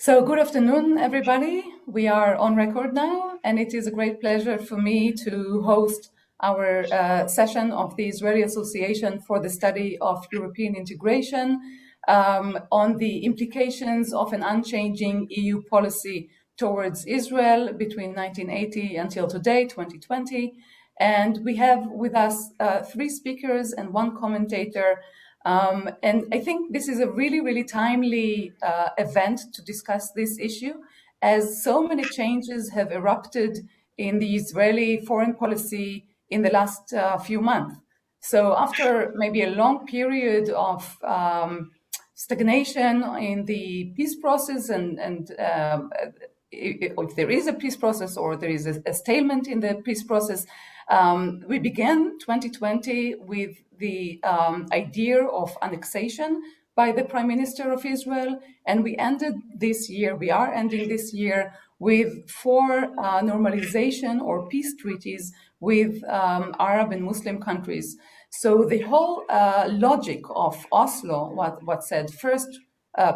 So good afternoon, everybody. We are on record now, and it is a great pleasure for me to host our session of the Israeli Association for the Study of European Integration on the implications of an unchanging EU policy towards Israel between 1980 until today, 2020. And we have with us three speakers and one commentator. And I think this is a really, really timely event to discuss this issue, as so many changes have erupted in the Israeli foreign policy in the last few months. So after maybe a long period of stagnation in the peace process, and if there is a peace process or there is a stalemate in the peace process, we began 2020 with the idea of annexation by the Prime Minister of Israel, and we are ending this year with 4 normalization or peace treaties with Arab and Muslim countries. So the whole logic of Oslo, what said first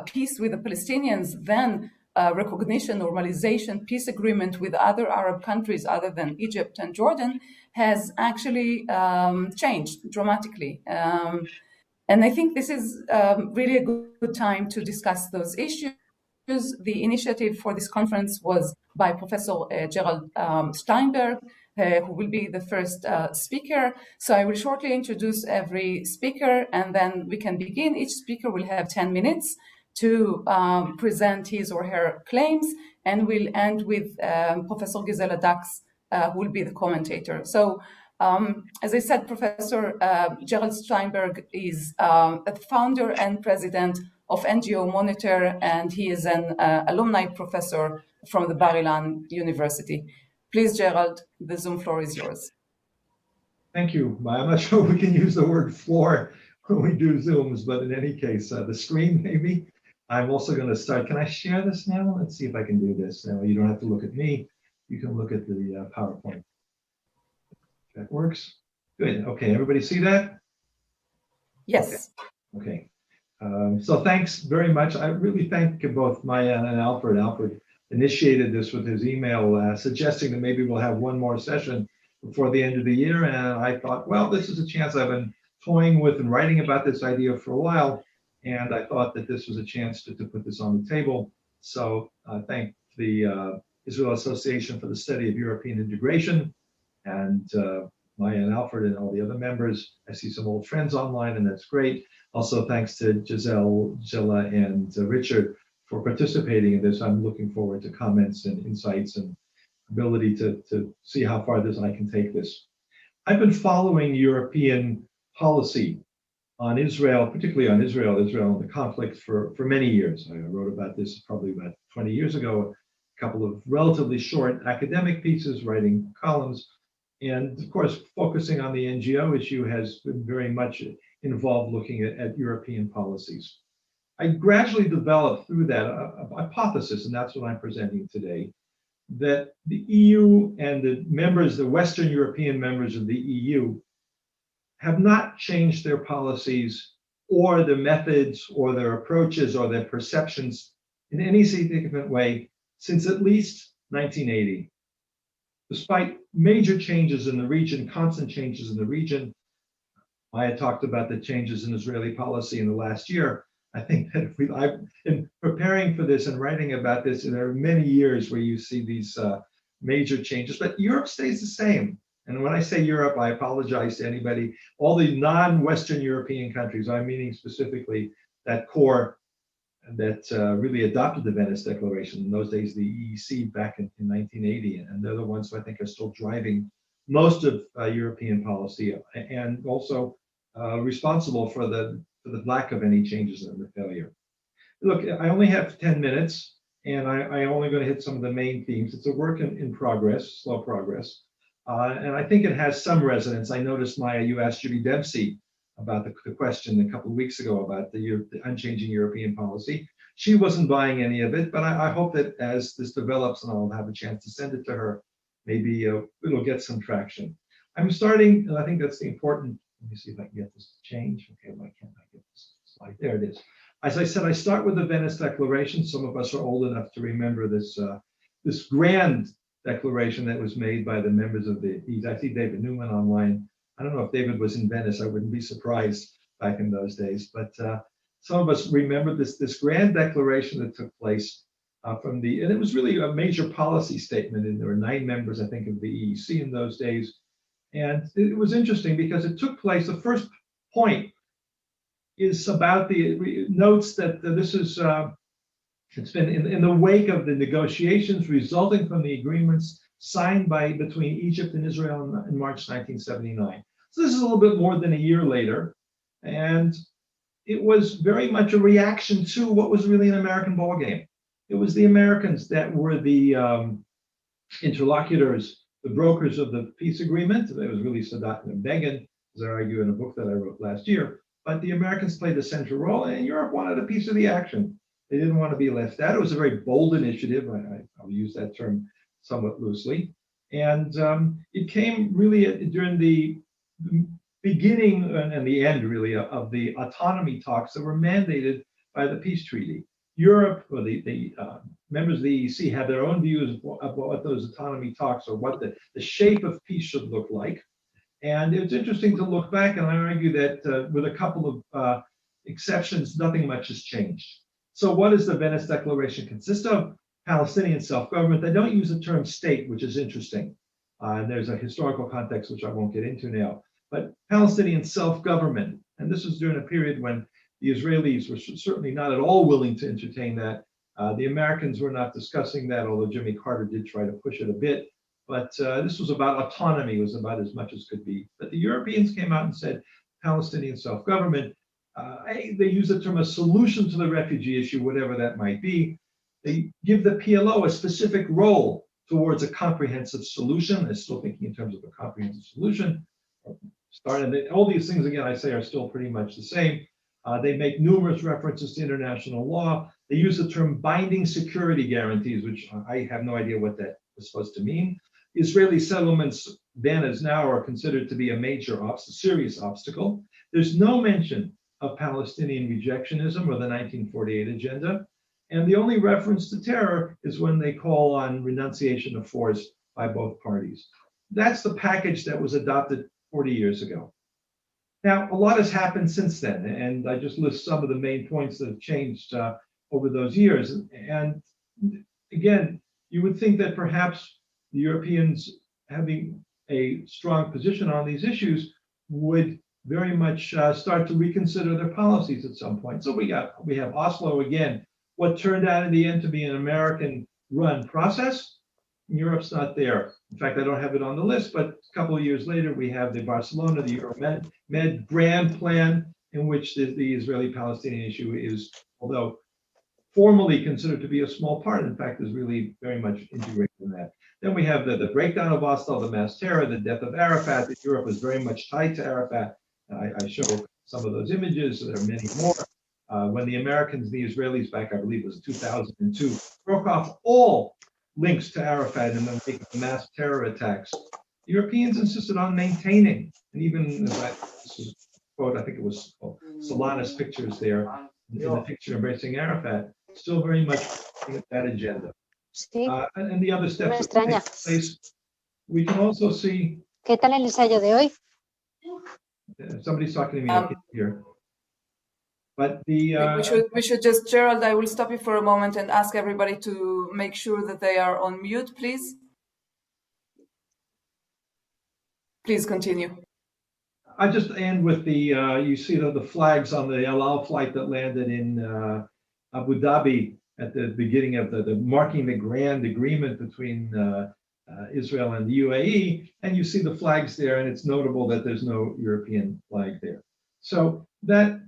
peace with the Palestinians, then recognition, normalization, peace agreement with other Arab countries other than Egypt and Jordan, has actually changed dramatically. And I think this is really a good time to discuss those issues. The initiative for this conference was by Professor Gerald Steinberg, who will be the first speaker. So I will shortly introduce every speaker, and then we can begin. Each speaker will have 10 minutes to present his or her claims, and we'll end with Professor Gisela Dachs, who will be the commentator. So, as I said, Professor Gerald Steinberg is the founder and president of NGO Monitor, and he is an alumni professor from the Bar-Ilan University. Please, Gerald, the Zoom floor is yours. Thank you. I'm not sure we can use the word floor when we do Zooms, but in any case, the screen maybe. I'm also going to start. Can I share this now? Let's see if I can do this. Now, you don't have to look at me. You can look at the PowerPoint. That works. Good. Okay, everybody see that? Yes. Okay. So thanks very much. I really thank both Maya and Alfred. Alfred initiated this with his email suggesting that maybe we'll have one more session before the end of the year. And I thought, well, this is a chance I've been toying with and writing about this idea for a while. And I thought that this was a chance to put this on the table. So thank the Israel Association for the Study of European Integration, and Maya and Alfred and all the other members. I see some old friends online, and that's great. Also, thanks to Gisela, and Richard for participating in this. I'm looking forward to comments and insights and ability to see how far I can take this. I've been following European policy on Israel, particularly on Israel and the conflict for many years. I wrote about this probably about 20 years ago, a couple of relatively short academic pieces, writing columns, and of course, focusing on the NGO issue has been very much involved looking at European policies. I gradually developed through that a hypothesis, and that's what I'm presenting today, that the EU and the Western European members of the EU have not changed their policies or their methods or their approaches or their perceptions in any significant way since at least 1980. Despite major changes in the region, constant changes in the region, I had talked about the changes in Israeli policy in the last year. I think that I've been preparing for this and writing about this, and there are many years where you see these major changes, but Europe stays the same. And when I say Europe, I apologize to anybody, all the non-Western European countries, I'm meaning specifically that core that really adopted the Venice Declaration, in those days the EEC back in 1980, and they're the ones who I think are still driving most of European policy, and also responsible for the lack of any changes and the failure. Look, I only have 10 minutes, and I'm only going to hit some of the main themes. It's a work in progress, slow progress. And I think it has some resonance. I noticed, Maya, you asked Judy Dempsey about the question a couple of weeks ago about the unchanging European policy. She wasn't buying any of it, but I hope that as this develops, and I'll have a chance to send it to her, maybe it'll get some traction. I'm starting, and I think that's the important, let me see if I can get this to change. Okay, why can't I get this slide? There it is. As I said, I start with the Venice Declaration. Some of us are old enough to remember this this grand declaration that was made by the members of I see David Newman online. I don't know if David was in Venice. I wouldn't be surprised back in those days. But some of us remember this grand declaration that took place and it was really a major policy statement. And there were 9 members, I think, of the EEC in those days. And it was interesting because it took place. The first point is about the notes that this is. It's been in the wake of the negotiations resulting from the agreements signed between Egypt and Israel in March 1979. So this is a little bit more than a year later, and it was very much a reaction to what was really an American ballgame. It was the Americans that were the interlocutors, the brokers of the peace agreement. It was really Sadat and Begin, as I argue in a book that I wrote last year. But the Americans played a central role, and Europe wanted a piece of the action. They didn't want to be left out. It was a very bold initiative. I'll use that term somewhat loosely. And it came really during the beginning and the end, really, of the autonomy talks that were mandated by the peace treaty. Europe, or the members of the EEC, had their own views of what those autonomy talks, or what the shape of peace should look like. And it's interesting to look back, and I argue that with a couple of exceptions, nothing much has changed. So what does the Venice Declaration consist of? Palestinian self-government. They don't use the term state, which is interesting. And there's a historical context, which I won't get into now. But Palestinian self-government, and this was during a period when the Israelis were certainly not at all willing to entertain that. The Americans were not discussing that, although Jimmy Carter did try to push it a bit. But this was about autonomy, it was about as much as could be. But the Europeans came out and said Palestinian self-government. They use the term a solution to the refugee issue, whatever that might be. They give the PLO a specific role towards a comprehensive solution. They're still thinking in terms of a comprehensive solution. All these things, again, I say are still pretty much the same. They make numerous references to international law. They use the term binding security guarantees, which I have no idea what that was supposed to mean. Israeli settlements then as now are considered to be a major, serious obstacle. There's no mention of Palestinian rejectionism or the 1948 agenda. And the only reference to terror is when they call on renunciation of force by both parties. That's the package that was adopted 40 years ago. Now, a lot has happened since then, and I just list some of the main points that have changed over those years. And again, you would think that perhaps the Europeans, having a strong position on these issues, would very much start to reconsider their policies at some point. So we have Oslo again, what turned out in the end to be an American-run process. Europe's not there. In fact, I don't have it on the list, but a couple of years later, we have the Barcelona, the Euromed Grand Plan, in which the Israeli-Palestinian issue is, although formally considered to be a small part, in fact, is really very much integrated in that. Then we have the breakdown of Oslo, the mass terror, the death of Arafat. That Europe was very much tied to Arafat. I show some of those images. There are many more. When the Americans, the Israelis back, I believe it was 2002, broke off all links to Arafat and then making mass terror attacks, the Europeans insisted on maintaining, and even this was a quote, I think it was Solana's pictures there, in the picture embracing Arafat, still very much that agenda. And the other steps that take place, we can also see. ¿Qué tal el ensayo de hoy? Somebody's talking to me, I can't hear. But the we should just, Gerald, I will stop you for a moment and ask everybody to make sure that they are on mute, please. Please continue. I just end with the you see the flags on the El Al flight that landed in Abu Dhabi at the beginning of the marking the grand agreement between Israel and the UAE, and you see the flags there, and it's notable that there's no European flag there. So that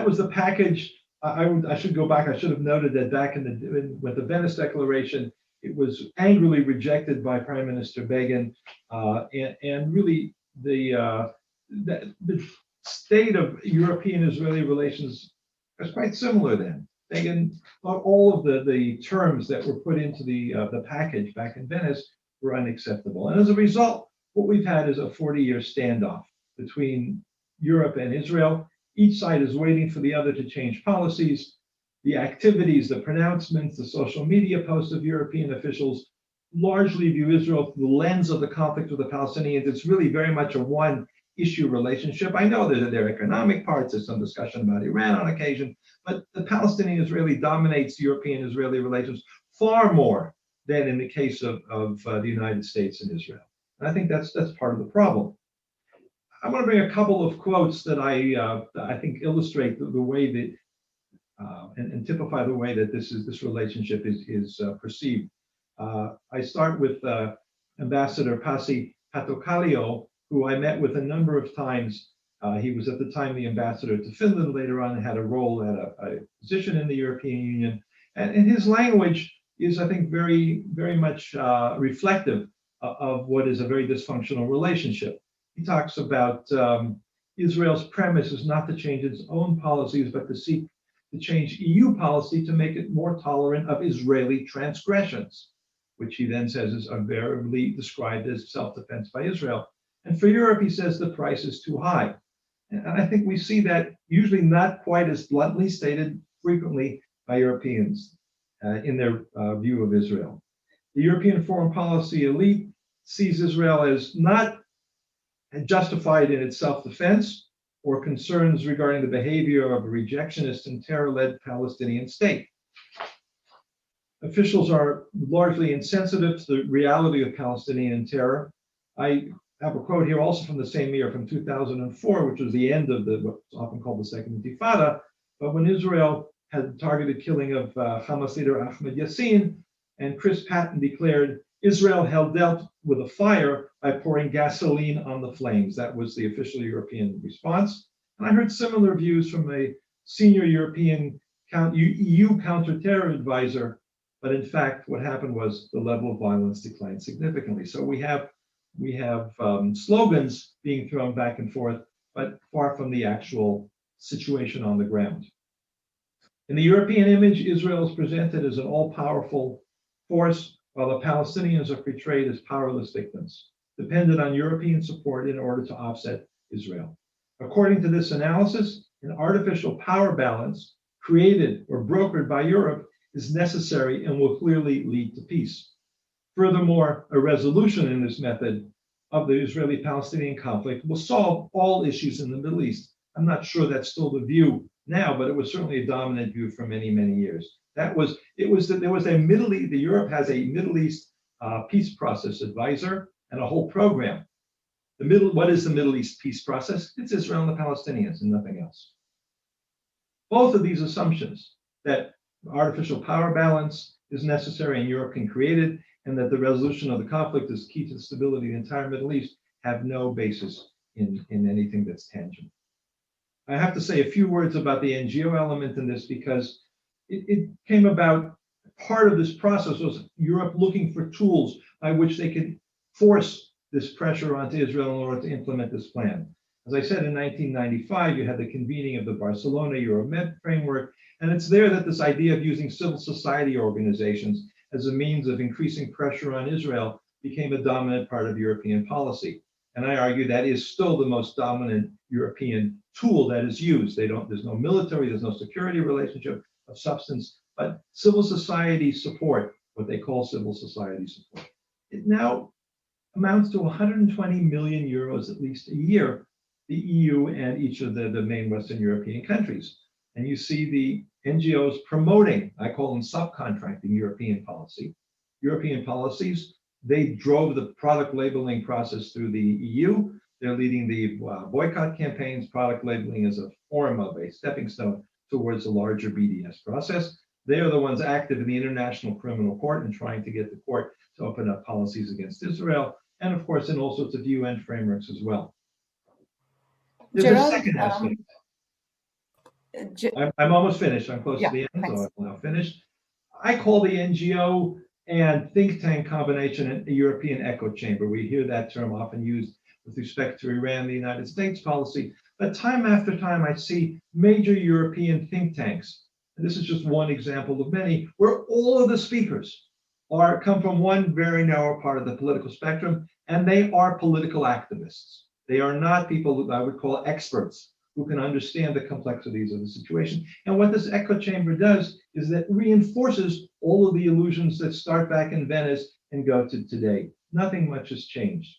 was the package. I should go back. I should have noted that back with the Venice Declaration, it was angrily rejected by Prime Minister Begin, and really the state of European-Israeli relations was quite similar then. Begin, all of the terms that were put into the package back in Venice were unacceptable, and as a result, what we've had is a 40-year standoff between Europe and Israel. Each side is waiting for the other to change policies. The activities, the pronouncements, the social media posts of European officials largely view Israel through the lens of the conflict with the Palestinians. It's really very much a one-issue relationship. I know that there are economic parts, there's some discussion about Iran on occasion, but the Palestinian-Israeli dominates European-Israeli relations far more than in the case of the United States and Israel. And I think that's part of the problem. I want to bring a couple of quotes that I think illustrate the way that and typify the way that this relationship is perceived. I start with Ambassador Pasi Patokalio, who I met with a number of times. He was at the time the ambassador to Finland, later on had a role at a position in the European Union. And his language is, I think, very, very much reflective of what is a very dysfunctional relationship. He talks about Israel's premise is not to change its own policies, but to seek to change EU policy to make it more tolerant of Israeli transgressions, which he then says is invariably described as self-defense by Israel. And for Europe, he says the price is too high. And I think we see that usually not quite as bluntly stated frequently by Europeans in their view of Israel. The European foreign policy elite sees Israel as not justified in its self-defense or concerns regarding the behavior of a rejectionist and terror-led Palestinian state. Officials are largely insensitive to the reality of Palestinian terror. I have a quote here also from the same year, from 2004, which was the end of what's often called the Second Intifada. But when Israel had the targeted killing of Hamas leader Ahmed Yassin, and Chris Patton declared, Israel had dealt with a fire by pouring gasoline on the flames. That was the official European response. And I heard similar views from a senior European EU counterterror advisor. But in fact, what happened was the level of violence declined significantly. So we have slogans being thrown back and forth, but far from the actual situation on the ground. In the European image, Israel is presented as an all-powerful force, while the Palestinians are portrayed as powerless victims, dependent on European support in order to offset Israel. According to this analysis, an artificial power balance created or brokered by Europe is necessary and will clearly lead to peace. Furthermore, a resolution in this method of the Israeli-Palestinian conflict will solve all issues in the Middle East. I'm not sure that's still the view now, but it was certainly a dominant view for many, many years. There was a Middle East, Europe has a Middle East peace process advisor and a whole program. What is the Middle East peace process? It's Israel and the Palestinians and nothing else. Both of these assumptions, that artificial power balance is necessary and Europe can create it, and that the resolution of the conflict is key to the stability of the entire Middle East, have no basis in anything that's tangible. I have to say a few words about the NGO element in this, because it came about, part of this process was Europe looking for tools by which they could force this pressure onto Israel in order to implement this plan. As I said, in 1995, you had the convening of the Barcelona Euromed framework, and it's there that this idea of using civil society organizations as a means of increasing pressure on Israel became a dominant part of European policy. And I argue that is still the most dominant European tool that is used. There's no military, there's no security relationship of substance, but civil society support, what they call civil society support. It now amounts to 120 million euros at least a year, the EU and each of the main Western European countries. And you see the NGOs promoting, I call them subcontracting European policy. European policies, they drove the product labeling process through the EU. They're leading the boycott campaigns. Product labeling is a form of a stepping stone towards a larger BDS process. They are the ones active in the International Criminal Court and trying to get the court to open up policies against Israel, and of course in all sorts of UN frameworks as well. There's Gerald, a second aspect. I'm almost finished. I'm close to the end, so I'm now finished. I call the NGO and think tank combination a European echo chamber. We hear that term often used with respect to Iran, the United States policy. But time after time, I see major European think tanks, and this is just one example of many, where all of the speakers come from one very narrow part of the political spectrum, and they are political activists. They are not people that I would call experts who can understand the complexities of the situation. And what this echo chamber does is that reinforces all of the illusions that start back in Venice and go to today. Nothing much has changed.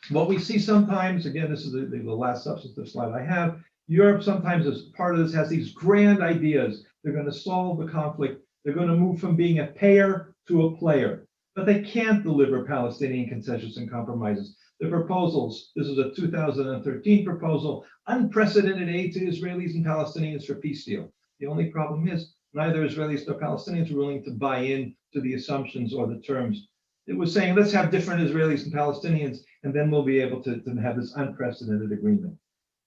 What we see sometimes, again, this is the last substantive slide I have, Europe sometimes as part of this has these grand ideas. They're going to solve the conflict. They're going to move from being a payer to a player. But they can't deliver Palestinian concessions and compromises. The proposals, this is a 2013 proposal, unprecedented aid to Israelis and Palestinians for peace deal. The only problem is neither Israelis nor Palestinians are willing to buy in to the assumptions or the terms. It was saying, let's have different Israelis and Palestinians, and then we'll be able to have this unprecedented agreement.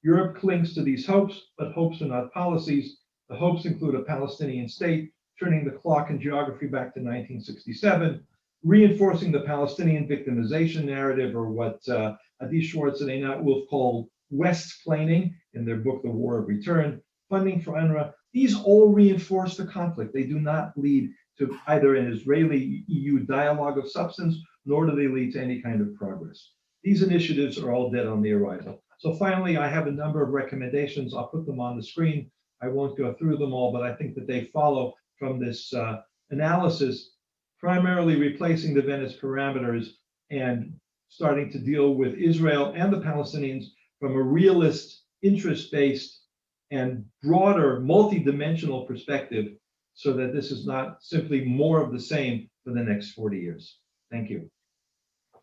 Europe clings to these hopes, but hopes are not policies. The hopes include a Palestinian state, turning the clock in geography back to 1967, reinforcing the Palestinian victimization narrative, or what Adi Schwartz and Einat Wolf called West-plaining in their book, The War of Return, funding for UNRWA. These all reinforce the conflict. They do not lead to either an Israeli-EU dialogue of substance, nor do they lead to any kind of progress. These initiatives are all dead on the arrival. So finally, I have a number of recommendations. I'll put them on the screen. I won't go through them all, but I think that they follow from this analysis, primarily replacing the Venice parameters and starting to deal with Israel and the Palestinians from a realist, interest-based, and broader, multi-dimensional perspective, so that this is not simply more of the same for the next 40 years. Thank you.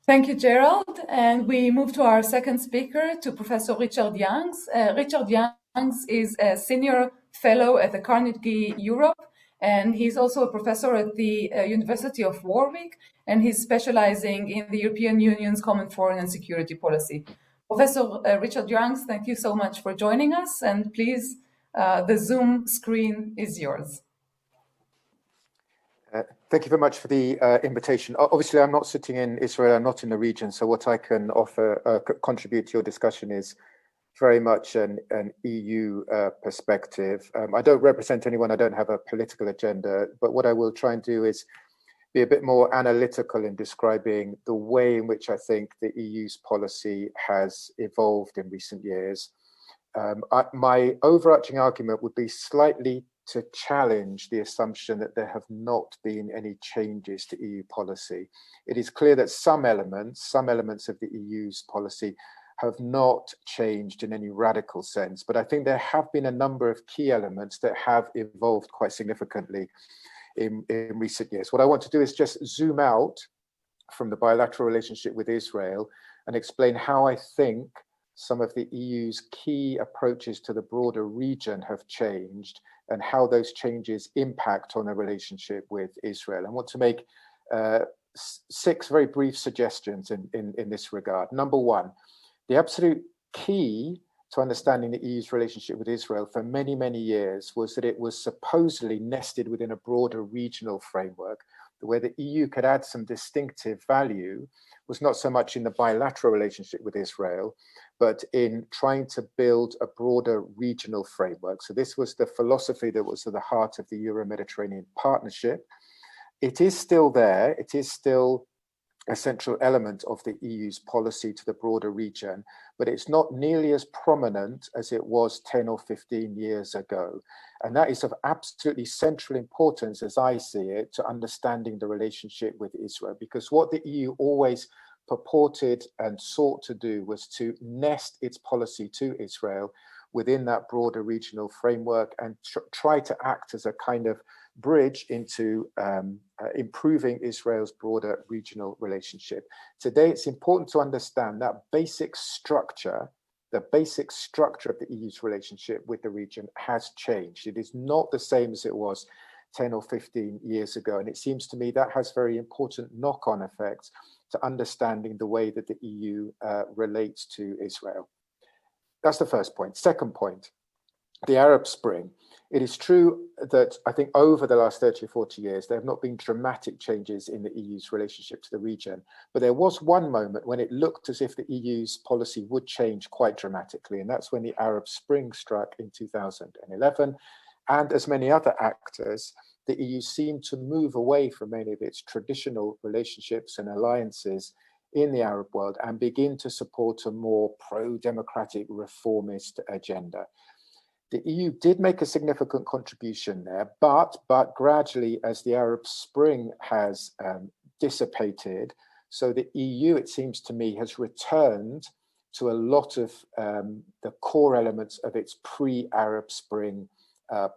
Thank you, Gerald. And we move to our second speaker, to Professor Richard Youngs. Richard Youngs is a senior fellow at the Carnegie Europe, and he's also a professor at the University of Warwick, and he's specializing in the European Union's common foreign and security policy. Professor Richard Youngs, thank you so much for joining us, and please, the Zoom screen is yours. Thank you very much for the invitation. Obviously, I'm not sitting in Israel, I'm not in the region, so what I can offer, contribute to your discussion is very much an EU perspective. I don't represent anyone, I don't have a political agenda, but what I will try and do is be a bit more analytical in describing the way in which I think the EU's policy has evolved in recent years. My overarching argument would be slightly to challenge the assumption that there have not been any changes to EU policy. It is clear that some elements of the EU's policy have not changed in any radical sense, but I think there have been a number of key elements that have evolved quite significantly in recent years. What I want to do is just zoom out from the bilateral relationship with Israel and explain how I think some of the EU's key approaches to the broader region have changed and how those changes impact on the relationship with Israel. I want to make 6 very brief suggestions in this regard. Number one, the absolute key to understanding the EU's relationship with Israel for many, many years was that it was supposedly nested within a broader regional framework. The way the EU could add some distinctive value was not so much in the bilateral relationship with Israel, but in trying to build a broader regional framework. So this was the philosophy that was at the heart of the Euro-Mediterranean partnership. It is still there. It is still a central element of the EU's policy to the broader region, but it's not nearly as prominent as it was 10 or 15 years ago. And that is of absolutely central importance, as I see it, to understanding the relationship with Israel, because what the EU always purported and sought to do was to nest its policy to Israel within that broader regional framework and try to act as a kind of bridge into improving Israel's broader regional relationship. Today, it's important to understand that basic structure, the basic structure of the EU's relationship with the region has changed. It is not the same as it was 10 or 15 years ago. And it seems to me that has very important knock-on effects to understanding the way that the EU relates to Israel. That's the first point. Second point, the Arab Spring. It is true that I think over the last 30 or 40 years, there have not been dramatic changes in the EU's relationship to the region. But there was one moment when it looked as if the EU's policy would change quite dramatically. And that's when the Arab Spring struck in 2011. And as many other actors, the EU seemed to move away from many of its traditional relationships and alliances in the Arab world and begin to support a more pro-democratic reformist agenda. The EU did make a significant contribution there, but gradually, as the Arab Spring has dissipated, so the EU, it seems to me, has returned to a lot of the core elements of its pre-Arab Spring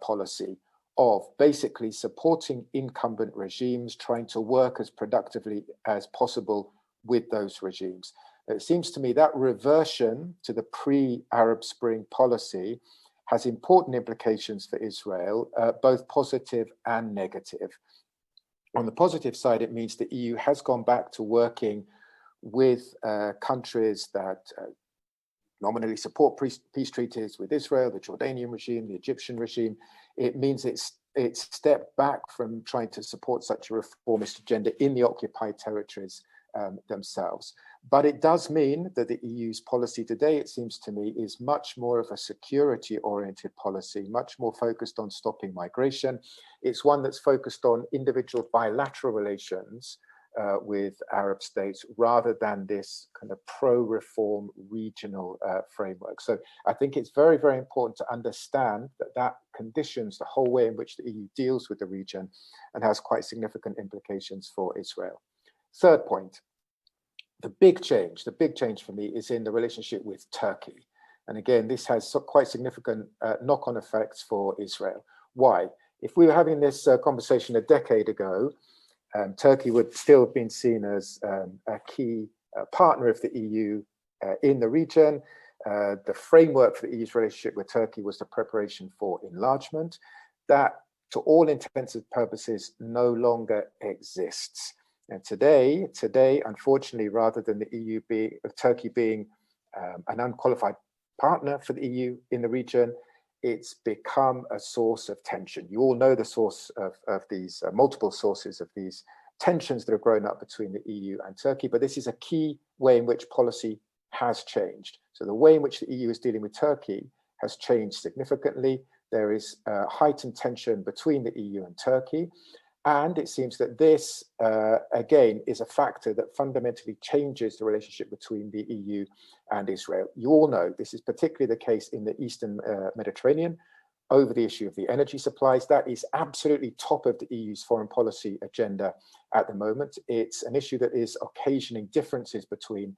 policy of basically supporting incumbent regimes, trying to work as productively as possible with those regimes. It seems to me that reversion to the pre-Arab Spring policy has important implications for Israel, both positive and negative. On the positive side, it means the EU has gone back to working with countries that nominally support peace treaties with Israel, the Jordanian regime, the Egyptian regime. It means it's stepped back from trying to support such a reformist agenda in the occupied territories themselves. But it does mean that the EU's policy today, it seems to me, is much more of a security-oriented policy, much more focused on stopping migration. It's one that's focused on individual bilateral relations with Arab states rather than this kind of pro-reform regional framework. So I think it's very, very important to understand that conditions the whole way in which the EU deals with the region and has quite significant implications for Israel. Third point, the big change for me is in the relationship with Turkey. And again, this has quite significant knock-on effects for Israel. Why? If we were having this conversation a decade ago, Turkey would still have been seen as a key partner of the EU in the region. The framework for the EU's relationship with Turkey was the preparation for enlargement. That, to all intents and purposes, no longer exists. And today, unfortunately, rather than Turkey being an unqualified partner for the EU in the region, it's become a source of tension. You all know the source of these multiple sources of these tensions that have grown up between the EU and Turkey, but this is a key way in which policy has changed. So the way in which the EU is dealing with Turkey has changed significantly. There is heightened tension between the EU and Turkey. And it seems that this, again, is a factor that fundamentally changes the relationship between the EU and Israel. You all know this is particularly the case in the Eastern Mediterranean over the issue of the energy supplies. That is absolutely top of the EU's foreign policy agenda at the moment. It's an issue that is occasioning differences between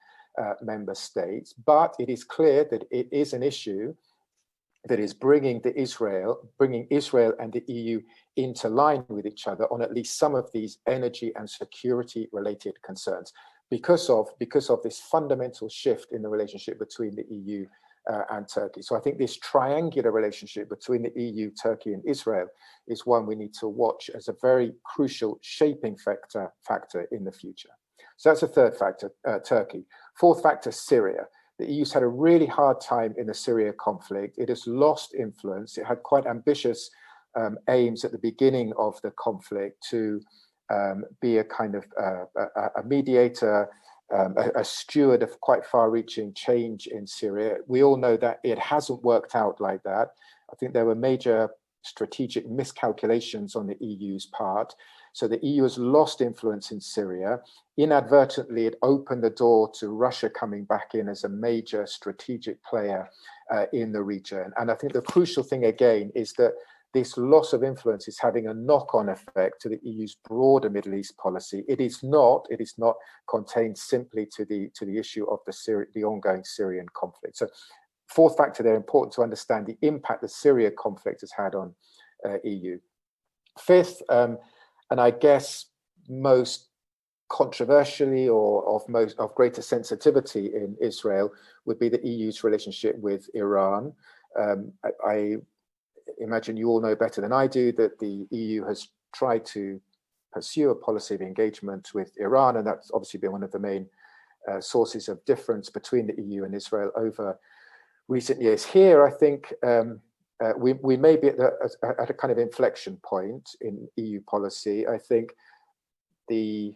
member states, but it is clear that it is an issue that is bringing Israel and the EU into line with each other on at least some of these energy and security related concerns because of this fundamental shift in the relationship between the EU and Turkey. So I think this triangular relationship between the EU, Turkey and Israel is one we need to watch as a very crucial shaping factor in the future. So that's a third factor, Turkey. Fourth factor, Syria. The EU's had a really hard time in the Syria conflict. It has lost influence. It had quite ambitious aims at the beginning of the conflict to be a kind of a mediator, a steward of quite far-reaching change in Syria. We all know that it hasn't worked out like that. I think there were major strategic miscalculations on the EU's part. So the EU has lost influence in Syria. Inadvertently, it opened the door to Russia coming back in as a major strategic player in the region. And I think the crucial thing again is that this loss of influence is having a knock-on effect to the EU's broader Middle East policy. It is not contained simply to the issue of the ongoing Syrian conflict. So fourth factor there, important to understand the impact the Syria conflict has had on EU. Fifth, and I guess most controversially or of greater sensitivity in Israel would be the EU's relationship with Iran. I imagine you all know better than I do that the EU has tried to pursue a policy of engagement with Iran, and that's obviously been one of the main sources of difference between the EU and Israel over recent years. Here, I think we may be at a kind of inflection point in EU policy. I think the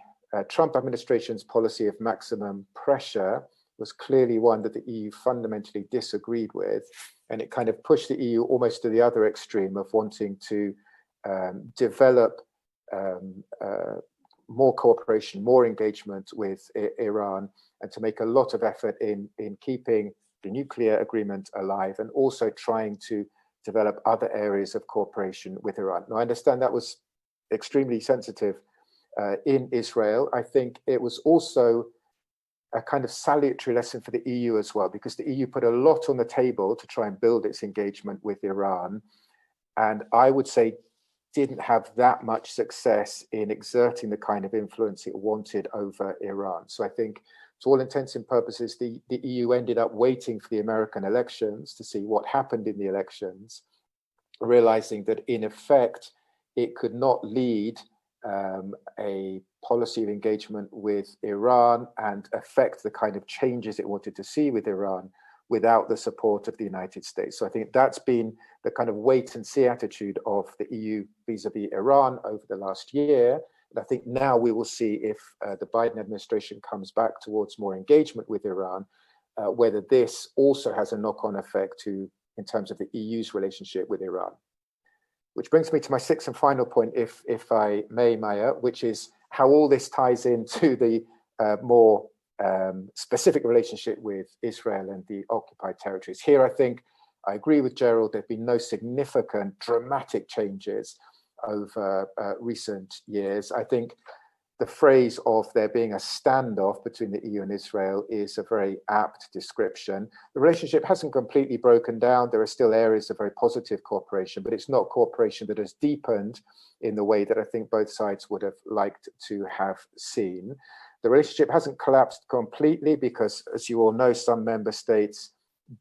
Trump administration's policy of maximum pressure was clearly one that the EU fundamentally disagreed with, and it kind of pushed the EU almost to the other extreme of wanting to develop more cooperation, more engagement with Iran, and to make a lot of effort in keeping the nuclear agreement alive, and also trying to develop other areas of cooperation with Iran. Now, I understand that was extremely sensitive in Israel. I think it was also a kind of salutary lesson for the EU as well, because the EU put a lot on the table to try and build its engagement with Iran, and I would say didn't have that much success in exerting the kind of influence it wanted over Iran. So I think, to all intents and purposes, the EU ended up waiting for the American elections to see what happened in the elections, realizing that in effect, it could not lead a policy of engagement with Iran and affect the kind of changes it wanted to see with Iran without the support of the United States. So I think that's been the kind of wait and see attitude of the EU vis-a-vis Iran over the last year. And I think now we will see if the Biden administration comes back towards more engagement with Iran, whether this also has a knock-on effect in terms of the EU's relationship with Iran. Which brings me to my sixth and final point, if I may, Maya, which is how all this ties into the more specific relationship with Israel and the occupied territories. Here, I think I agree with Gerald, there have been no significant dramatic changes over recent years. I think the phrase of there being a standoff between the EU and Israel is a very apt description. The relationship hasn't completely broken down. There are still areas of very positive cooperation, but it's not cooperation that has deepened in the way that I think both sides would have liked to have seen. The relationship hasn't collapsed completely because, as you all know, some member states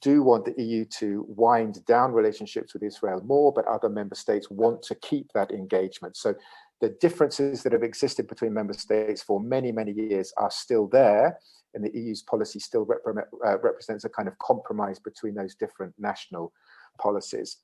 do want the EU to wind down relationships with Israel more, but other member states want to keep that engagement. So the differences that have existed between member states for many, many years are still there, and the EU's policy still represents a kind of compromise between those different national policies.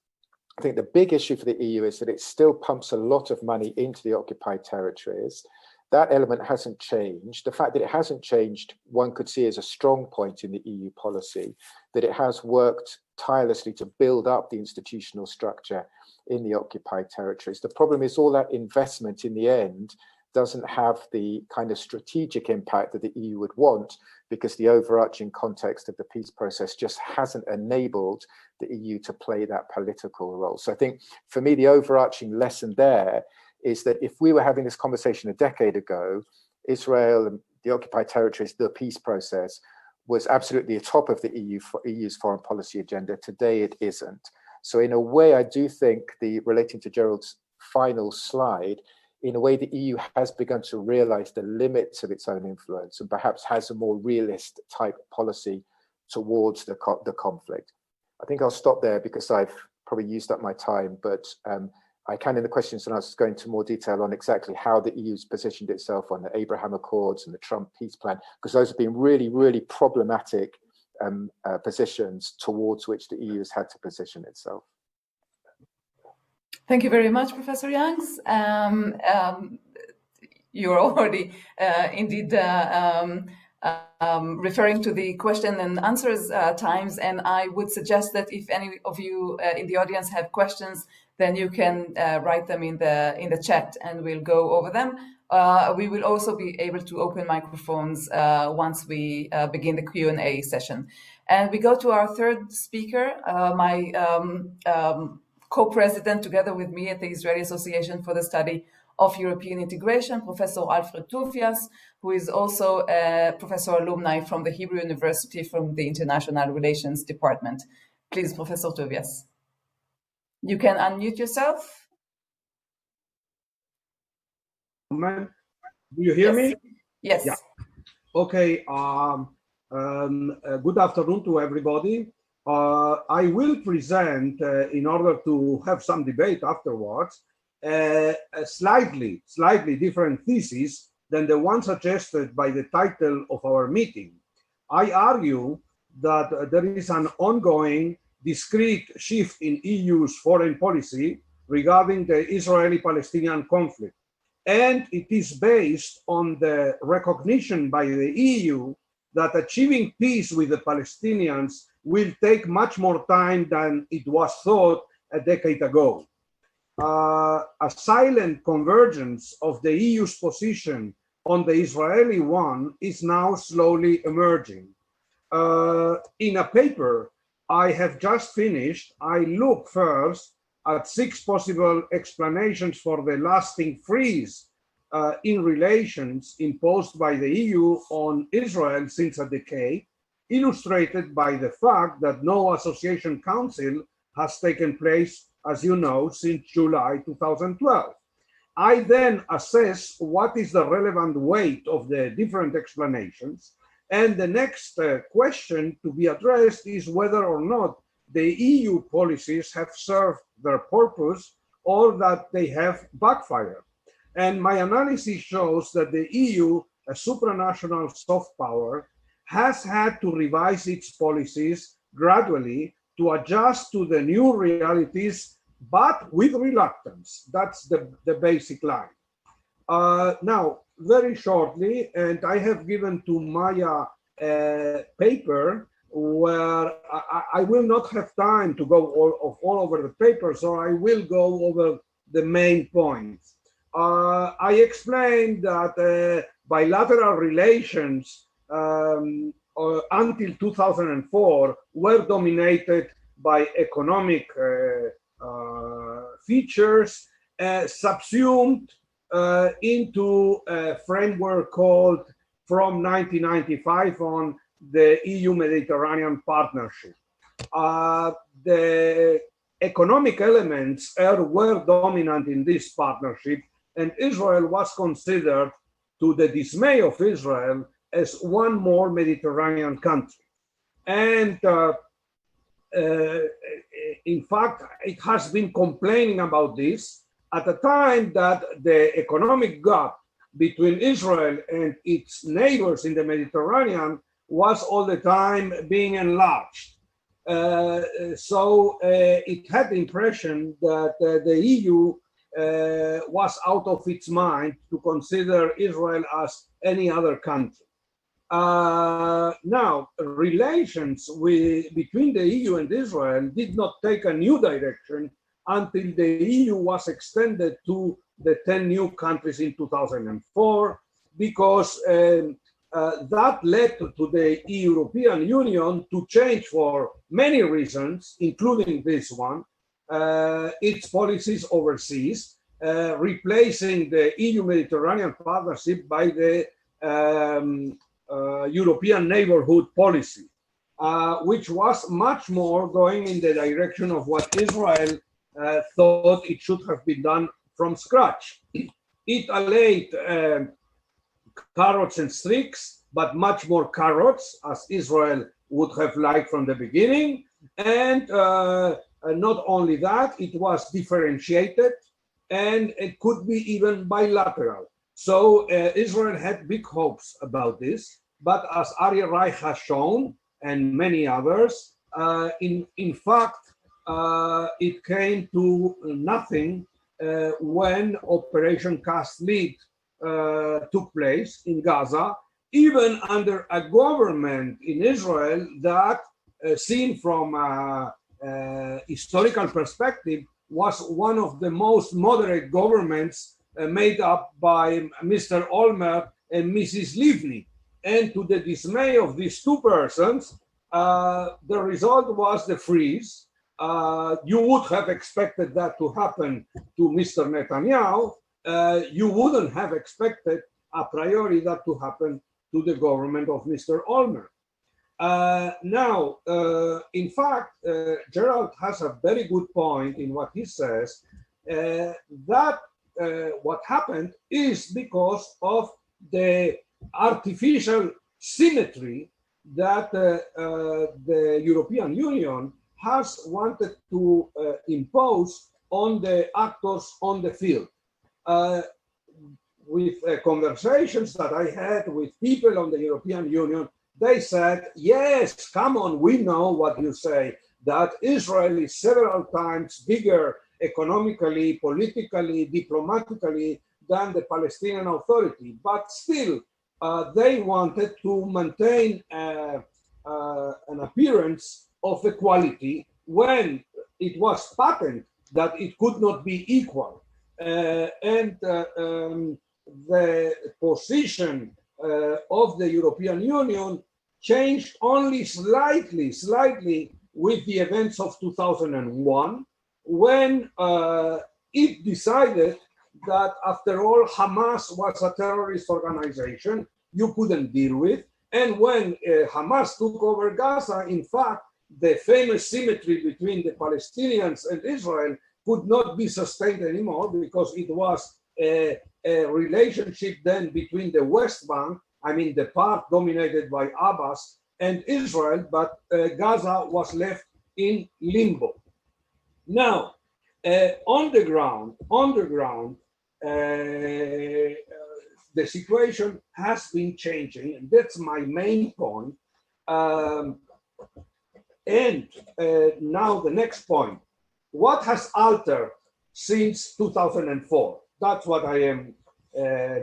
I think the big issue for the EU is that it still pumps a lot of money into the occupied territories. That element hasn't changed. The fact that it hasn't changed, one could see as a strong point in the EU policy, that it has worked tirelessly to build up the institutional structure in the occupied territories. The problem is all that investment in the end doesn't have the kind of strategic impact that the EU would want, because the overarching context of the peace process just hasn't enabled the EU to play that political role. So I think for me, the overarching lesson there is that if we were having this conversation a decade ago, Israel and the occupied territories, the peace process, was absolutely atop of the EU's foreign policy agenda. Today, it isn't. So in a way, I do think relating to Gerald's final slide, in a way, the EU has begun to realize the limits of its own influence and perhaps has a more realist type policy towards the conflict. I think I'll stop there because I've probably used up my time, but I can, in the questions and answers, go into more detail on exactly how the EU's positioned itself on the Abraham Accords and the Trump peace plan, because those have been really, really problematic positions towards which the EU has had to position itself. Thank you very much, Professor Youngs. You're already indeed referring to the question and answers times, and I would suggest that if any of you in the audience have questions, then you can write them in the chat, and we'll go over them. We will also be able to open microphones once we begin the Q&A session. And we go to our third speaker, my co-president together with me at the Israeli Association for the Study of European Integration, Professor Alfred Tovias, who is also a professor alumni from the Hebrew University from the International Relations Department. Please, Professor Tovias. You can unmute yourself. Do you hear me? Yes. Yeah. Okay. Good afternoon to everybody. I will present, in order to have some debate afterwards, a slightly different thesis than the one suggested by the title of our meeting. I argue that there is an ongoing discrete shift in EU's foreign policy regarding the Israeli-Palestinian conflict. And it is based on the recognition by the EU that achieving peace with the Palestinians will take much more time than it was thought a decade ago. a silent convergence of the EU's position on the Israeli one is now slowly emerging. In a paper I have just finished, I look first at 6 possible explanations for the lasting freeze in relations imposed by the EU on Israel since a decade, illustrated by the fact that no association council has taken place, as you know, since July 2012. I then assess what is the relevant weight of the different explanations, and the next question to be addressed is whether or not the EU policies have served their purpose or that they have backfired. And my analysis shows that the EU, a supranational soft power, has had to revise its policies gradually to adjust to the new realities, but with reluctance. That's the basic line. Now, very shortly, and I have given to Maya a paper where I will not have time to go all over the paper, so I will go over the main points. I explained that bilateral relations until 2004 were dominated by economic features, subsumed into a framework called from 1995 on the EU-Mediterranean Partnership. The economic elements were dominant in this partnership, and Israel was considered, to the dismay of Israel, as one more Mediterranean country. And in fact, it has been complaining about this at a time that the economic gap between Israel and its neighbors in the Mediterranean was all the time being enlarged. So it had the impression that the EU was out of its mind to consider Israel as any other country. Now, relations between the EU and Israel did not take a new direction until the EU was extended to the 10 new countries in 2004, because that led to the European Union to change, for many reasons, including this one, its policies overseas, replacing the EU-Mediterranean Partnership by the European Neighborhood Policy, which was much more going in the direction of what Israel thought it should have been done from scratch. It allayed carrots and sticks, but much more carrots, as Israel would have liked from the beginning. And not only that, it was differentiated, and it could be even bilateral. So Israel had big hopes about this, but as Aryeh Reich has shown, and many others, in fact, it came to nothing when Operation Cast Lead took place in Gaza, even under a government in Israel that, seen from a historical perspective, was one of the most moderate governments made up by Mr. Olmert and Mrs. Livni. And to the dismay of these two persons, the result was the freeze. You would have expected that to happen to Mr. Netanyahu. You wouldn't have expected a priori that to happen to the government of Mr. Olmert. Now, in fact, Gerald has a very good point in what he says, that what happened is because of the artificial symmetry that the European Union has wanted to impose on the actors on the field. With conversations that I had with people on the European Union, they said, yes, come on, we know what you say, that Israel is several times bigger economically, politically, diplomatically than the Palestinian Authority. But still, they wanted to maintain an appearance of equality when it was patent that it could not be equal. The position of the European Union changed only slightly with the events of 2001, when it decided that after all, Hamas was a terrorist organization you couldn't deal with. And when Hamas took over Gaza, in fact, the famous symmetry between the Palestinians and Israel could not be sustained anymore, because it was a relationship then between the West Bank, I mean the part dominated by Abbas, and Israel, but Gaza was left in limbo. Now, on the ground, the situation has been changing, and that's my main point. Now the next point. What has altered since 2004? That's what I am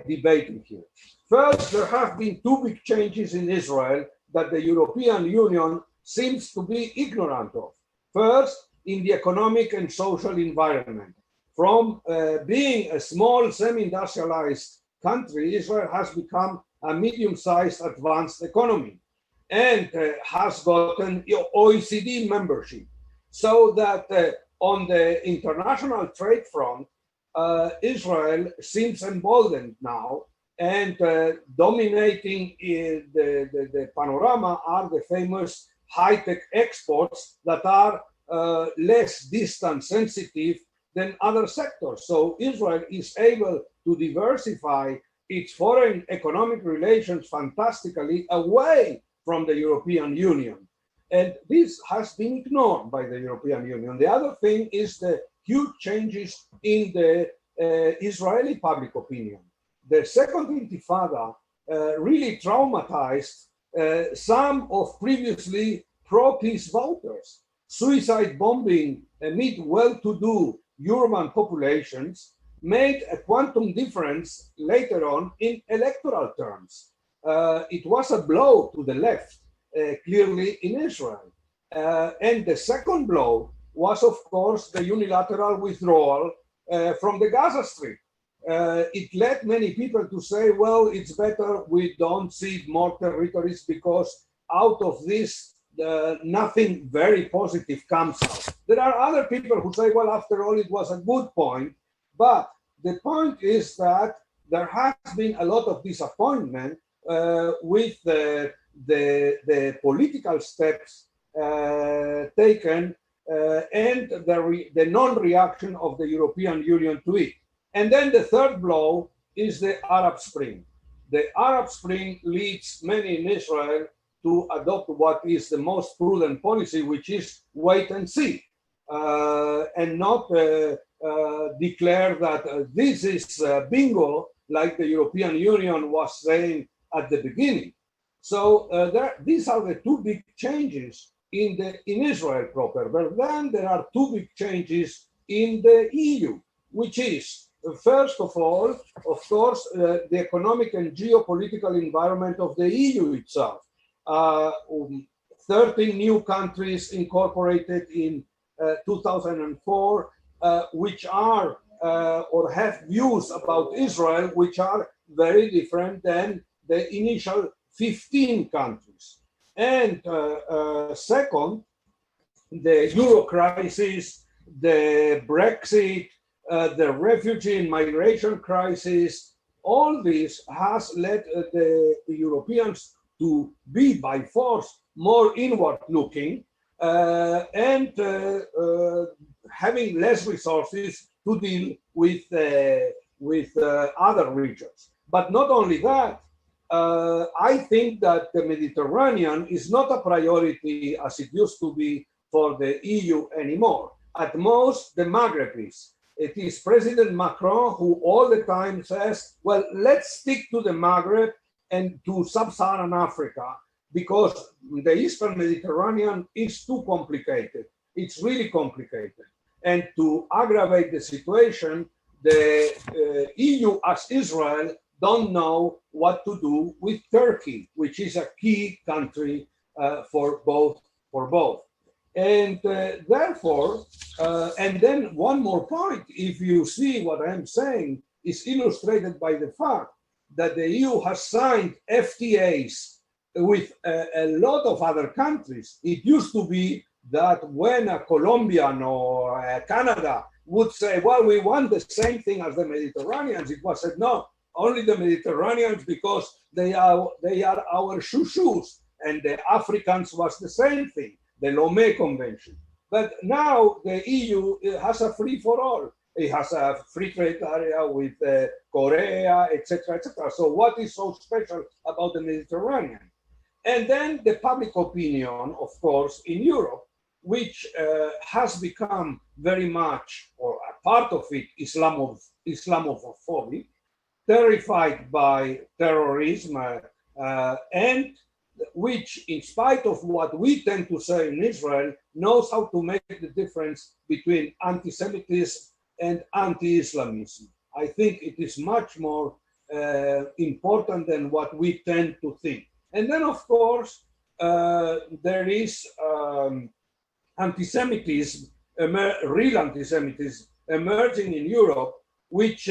debating here. First, there have been two big changes in Israel that the European Union seems to be ignorant of. First, in the economic and social environment. From being a small, semi-industrialized country, Israel has become a medium-sized advanced economy and has gotten OECD membership. So that on the international trade front, Israel seems emboldened now, and dominating the panorama are the famous high-tech exports that are less distance sensitive than other sectors. So Israel is able to diversify its foreign economic relations fantastically away from the European Union. And this has been ignored by the European Union. The other thing is the huge changes in the Israeli public opinion. The second Intifada really traumatized some of previously pro-peace voters. Suicide bombing amid well-to-do urban populations made a quantum difference later on in electoral terms. It was a blow to the left, clearly in Israel. And the second blow was, of course, the unilateral withdrawal from the Gaza Strip. It led many people to say, well, it's better we don't cede more territories, because out of this, nothing very positive comes out. There are other people who say, well, after all, it was a good point. But the point is that there has been a lot of disappointment with the political steps taken and the non-reaction of the European Union to it. And then the third blow is the Arab Spring. The Arab Spring leads many in Israel to adopt what is the most prudent policy, which is wait and see, and not declare that this is bingo, like the European Union was saying at the beginning. So these are the two big changes in Israel proper. But then there are two big changes in the EU, which is, first of all, of course, the economic and geopolitical environment of the EU itself. 13 new countries incorporated in 2004, which are or have views about Israel which are very different than the initial 15 countries. And second, the Euro crisis, the Brexit, the refugee and migration crisis, all this has led the Europeans to be by force more inward looking and having less resources to deal with other regions. But not only that, I think that the Mediterranean is not a priority as it used to be for the EU anymore. At most, the Maghreb is. It is President Macron who all the time says, well, let's stick to the Maghreb and to sub-Saharan Africa, because the Eastern Mediterranean is too complicated. It's really complicated. And to aggravate the situation, the EU as Israel don't know what to do with Turkey, which is a key country for both. And therefore, and then one more point, if you see what I'm saying, is illustrated by the fact that the EU has signed FTAs with a lot of other countries. It used to be that when a Colombian or a Canada would say, well, we want the same thing as the Mediterraneans, it was said, no, only the Mediterraneans because they are our shushu. And the Africans was the same thing, the Lomé Convention. But now the EU has a free-for-all. It has a free trade area with Korea, etc., etc. So what is so special about the Mediterranean? And then the public opinion, of course, in Europe, which has become very much, or a part of it, Islamophobic, terrified by terrorism, and which, in spite of what we tend to say in Israel, knows how to make the difference between anti-Semitism and anti-Islamism. I think it is much more important than what we tend to think. And then, of course, there is anti-Semitism, real anti-Semitism emerging in Europe, which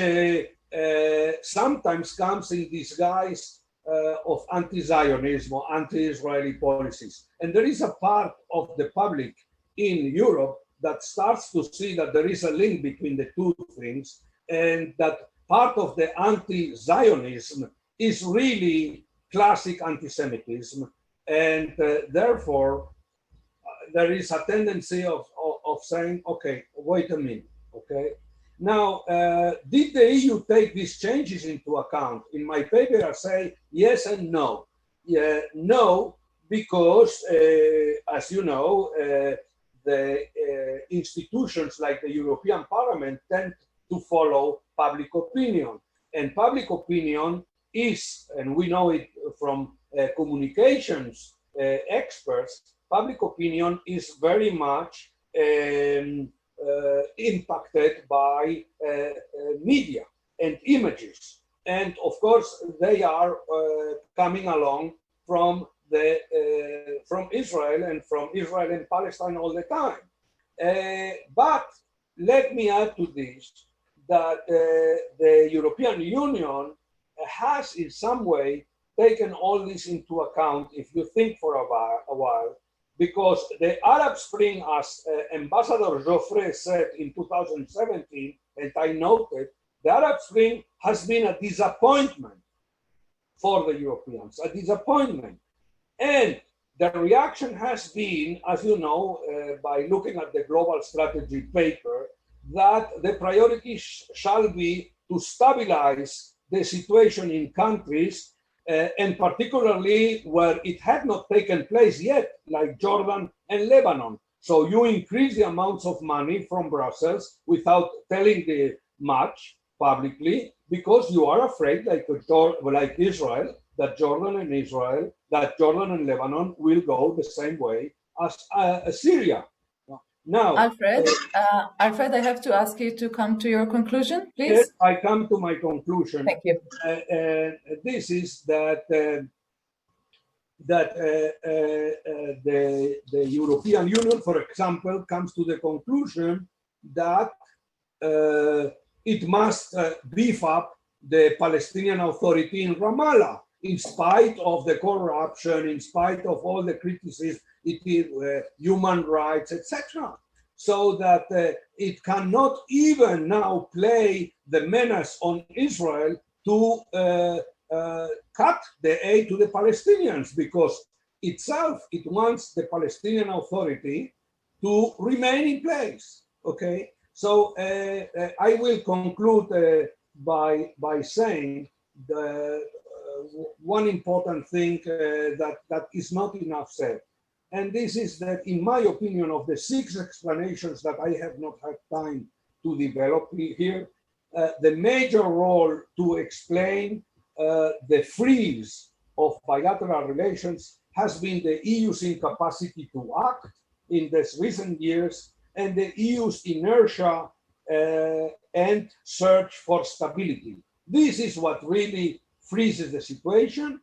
sometimes comes in disguise of anti-Zionism or anti-Israeli policies. And there is a part of the public in Europe that starts to see that there is a link between the two things, and that part of the anti-Zionism is really classic anti-Semitism, and therefore there is a tendency of saying, okay, wait a minute, okay? Now, did the EU take these changes into account? In my paper, I say yes and no. Yeah, no, because as you know, the institutions like the European Parliament tend to follow public opinion. And public opinion is, and we know it from communications experts, public opinion is very much impacted by media and images. And of course, they are coming along from Israel and from Israel and Palestine all the time. But let me add to this that the European Union has in some way taken all this into account, if you think for a while, because the Arab Spring, as Ambassador Joffre said in 2017, and I noted, the Arab Spring has been a disappointment for the Europeans, a disappointment. And the reaction has been, as you know, by looking at the global strategy paper, that the priority shall be to stabilize the situation in countries, and particularly where it had not taken place yet, like Jordan and Lebanon. So you increase the amounts of money from Brussels without telling the much publicly, because you are afraid, like Israel, that Jordan and Lebanon will go the same way as Syria. Now, Alfred, I have to ask you to come to your conclusion, please. Yes, I come to my conclusion. Thank you. This is that the European Union, for example, comes to the conclusion that it must beef up the Palestinian Authority in Ramallah, in spite of the corruption, in spite of all the criticism, human rights, etc. So that it cannot even now play the menace on Israel to cut the aid to the Palestinians, because itself, it wants the Palestinian Authority to remain in place, okay? So I will conclude by saying the one important thing that is not enough said. And this is that, in my opinion, of the 6 explanations that I have not had time to develop here, the major role to explain the freeze of bilateral relations has been the EU's incapacity to act in these recent years, and the EU's inertia and search for stability. This is what really freezes the situation.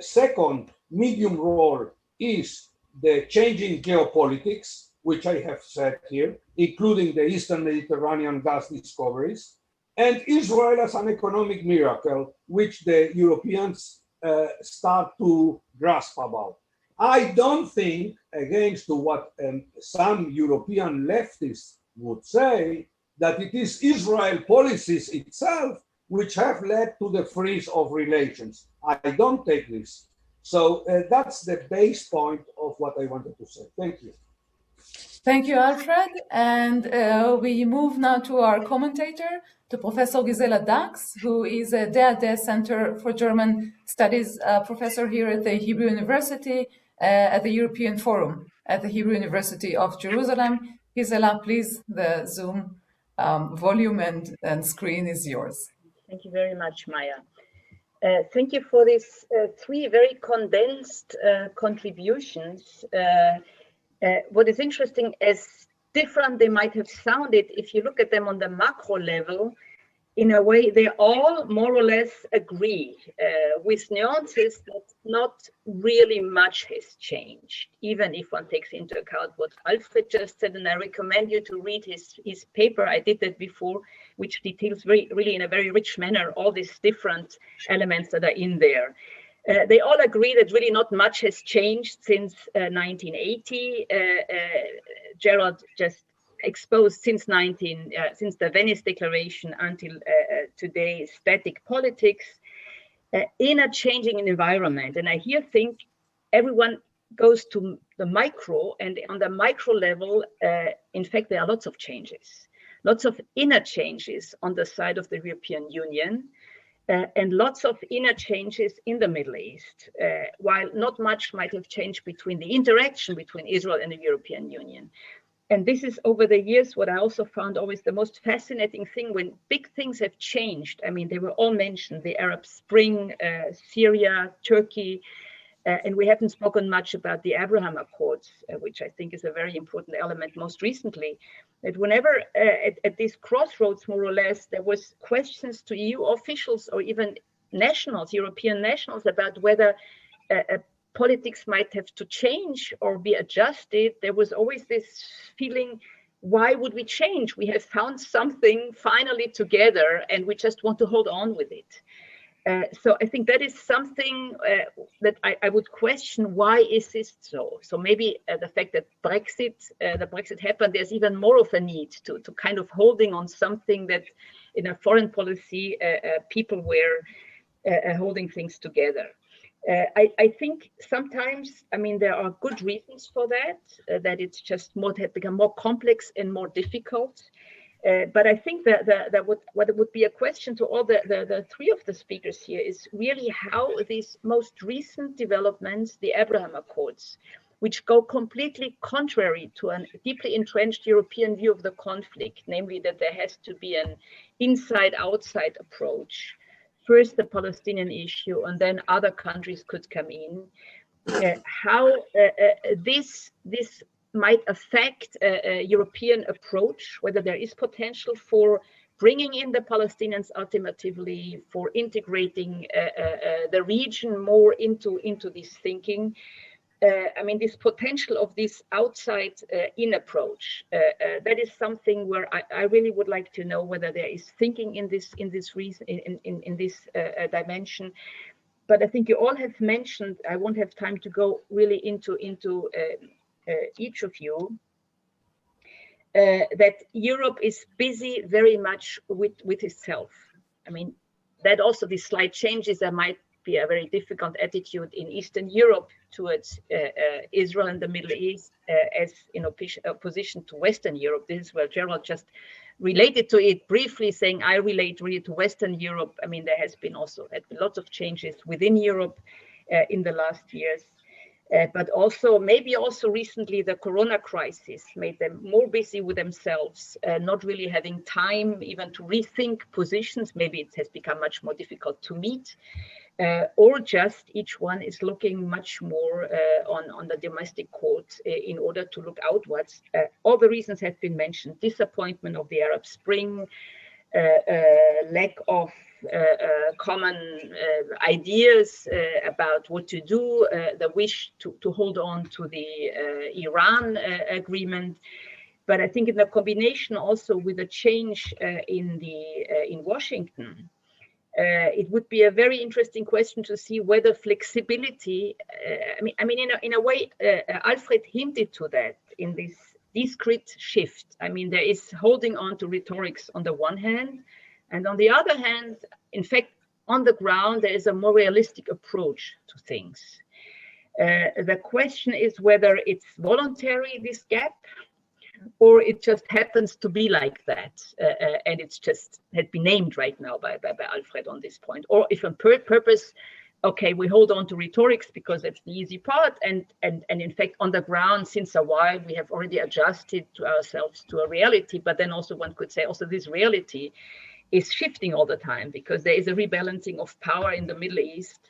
Second medium role is the changing geopolitics, which I have said here, including the Eastern Mediterranean gas discoveries, and Israel as an economic miracle, which the Europeans start to grasp about. I don't think, against what some European leftists would say, that it is Israel policies itself which have led to the freeze of relations. I don't take this. So that's the base point of what I wanted to say. Thank you. Thank you, Alfred. And we move now to our commentator, to Professor Gisela Dachs, who is a DAAD Center for German Studies professor here at the Hebrew University at the European Forum at the Hebrew University of Jerusalem. Gisela, please, the Zoom volume and screen is yours. Thank you very much, Maya. Thank you for these three very condensed contributions. What is interesting, as different they might have sounded, if you look at them on the macro level, in a way, they all more or less agree with nuances that not really much has changed, even if one takes into account what Alfred just said. And I recommend you to read his paper. I did that before, which details really in a very rich manner all these different elements that are in there. They all agree that really not much has changed since 1980. Gerald just exposed since the Venice Declaration until today, static politics in a changing environment. And I here think everyone goes to the micro, and on the micro level, in fact, there are lots of changes, lots of inner changes on the side of the European Union. And lots of inner changes in the Middle East, while not much might have changed between the interaction between Israel and the European Union. And this is over the years what I also found always the most fascinating thing when big things have changed. I mean, they were all mentioned, the Arab Spring, Syria, Turkey, and we haven't spoken much about the Abraham Accords, which I think is a very important element most recently. That whenever at these crossroads, more or less, there was questions to EU officials or even nationals, European nationals, about whether politics might have to change or be adjusted, there was always this feeling, why would we change? We have found something finally together and we just want to hold on with it. So I think that is something that I would question, why is this so? So maybe the fact that the Brexit happened, there's even more of a need to kind of holding on something that in a foreign policy, people were holding things together. I think sometimes, I mean, there are good reasons for that, that it's just had become more complex and more difficult. But I think that what would be a question to all the three of the speakers here is really how these most recent developments, the Abraham Accords, which go completely contrary to a deeply entrenched European view of the conflict, namely that there has to be an inside-outside approach. First the Palestinian issue, and then other countries could come in. How this might affect a European approach, whether there is potential for bringing in the Palestinians ultimately, for integrating the region more into this thinking. I mean, this potential of this outside-in approach, that is something where I really would like to know whether there is thinking in this dimension. But I think you all have mentioned, I won't have time to go really into each of you, that Europe is busy very much with itself. I mean, that also this slight changes, there might be a very difficult attitude in Eastern Europe towards Israel and the Middle East as in opposition to Western Europe. This is where Gerald just related to it briefly, saying I relate really to Western Europe. I mean, there has been also lots of changes within Europe in the last years. But also, maybe also recently, the Corona crisis made them more busy with themselves, not really having time even to rethink positions. Maybe it has become much more difficult to meet, or just each one is looking much more on the domestic court in order to look outwards. All the reasons have been mentioned: disappointment of the Arab Spring, lack of common ideas about what to do, the wish to hold on to the Iran agreement. But I think in the combination also with a change in Washington, it would be a very interesting question to see whether flexibility. In a way, Alfred hinted to that in this discrete shift. I mean, there is holding on to rhetorics on the one hand, and on the other hand, in fact, on the ground, there is a more realistic approach to things. The question is whether it's voluntary, this gap, or it just happens to be like that, and it's just had been named right now by Alfred on this point, or if on purpose, okay, we hold on to rhetorics because that's the easy part, and in fact on the ground since a while we have already adjusted to ourselves to a reality, but then also one could say also this reality is shifting all the time because there is a rebalancing of power in the Middle East.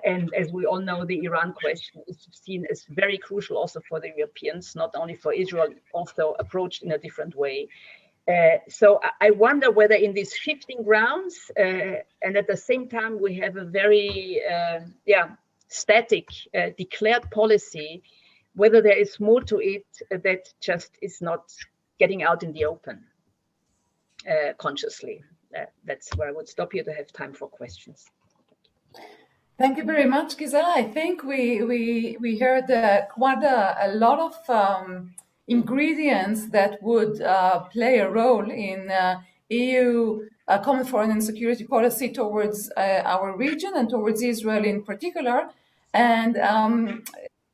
And as we all know, the Iran question is seen as very crucial also for the Europeans, not only for Israel, also approached in a different way. So I wonder whether in these shifting grounds, and at the same time, we have a very static declared policy, whether there is more to it that just is not getting out in the open consciously. That's where I would stop here to have time for questions. Thank you very much, Gisela. I think we heard quite a lot of ingredients that would play a role in EU common foreign and security policy towards our region and towards Israel in particular. And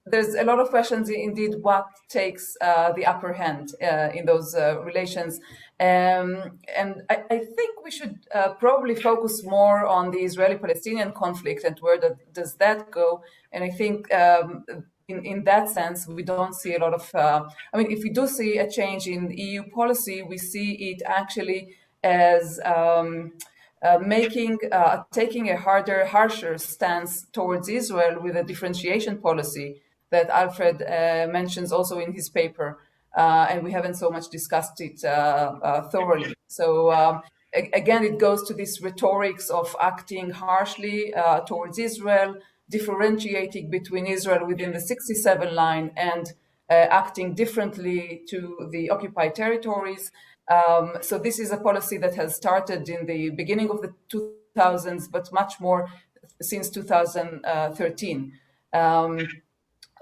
there's a lot of questions indeed what takes the upper hand in those relations. And I think we should probably focus more on the Israeli-Palestinian conflict and where does that go. And I think in that sense, we don't see a lot of, if we do see a change in EU policy, we see it actually as taking a harsher stance towards Israel with a differentiation policy that Alfred mentions also in his paper. And we haven't so much discussed it thoroughly. So again, it goes to this rhetorics of acting harshly towards Israel, differentiating between Israel within the 67 line and acting differently to the occupied territories. So this is a policy that has started in the beginning of the 2000s, but much more since 2013.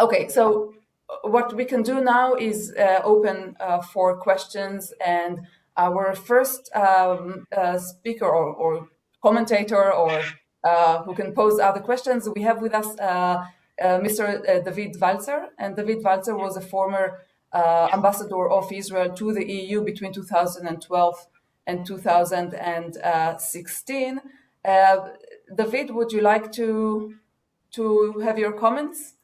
Okay, so what we can do now is open for questions, and our first speaker or commentator or who can pose other questions, we have with us Mr. David Valzer, and David Valzer was a former ambassador of Israel to the EU between 2012 and 2016. David, would you like to have your comments?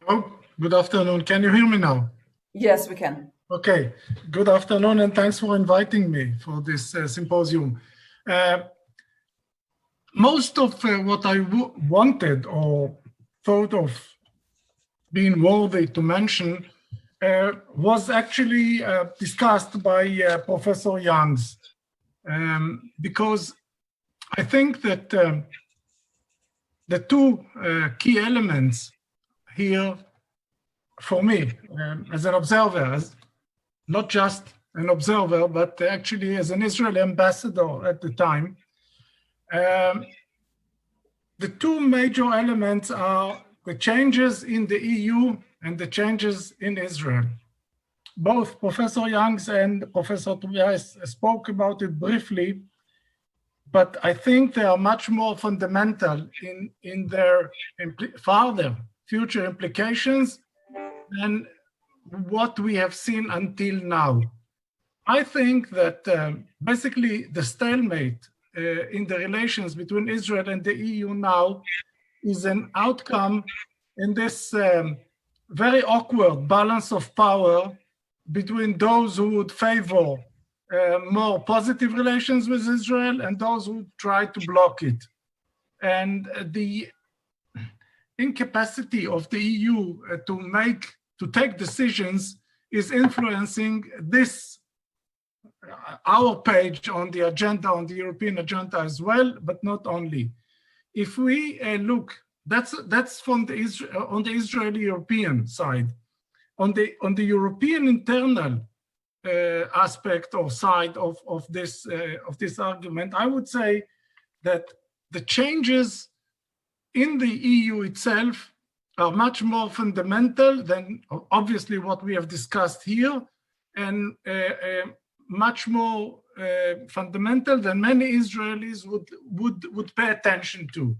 Oh, good afternoon. Can you hear me now? Yes, we can. Okay, good afternoon, and thanks for inviting me for this symposium. Most of what I wanted or thought of being worthy to mention was actually discussed by Professor Ngos, because I think that the two key elements here for me as an observer, not just an observer, but actually as an Israeli ambassador at the time, the two major elements are the changes in the EU and the changes in Israel. Both Professor Ngos and Professor Tovias spoke about it briefly, but I think they are much more fundamental in their further future implications than what we have seen until now. I think that basically the stalemate in the relations between Israel and the EU now is an outcome in this very awkward balance of power between those who would favor more positive relations with Israel and those who try to block it. And the incapacity of the EU to take decisions is influencing this our page on the agenda, on the European agenda as well, but not only. If we look, that's from on the Israeli-European side. On the European internal aspect or side of this argument, I would say that the changes in the EU itself are much more fundamental than obviously what we have discussed here, and much more fundamental than many Israelis would pay attention to.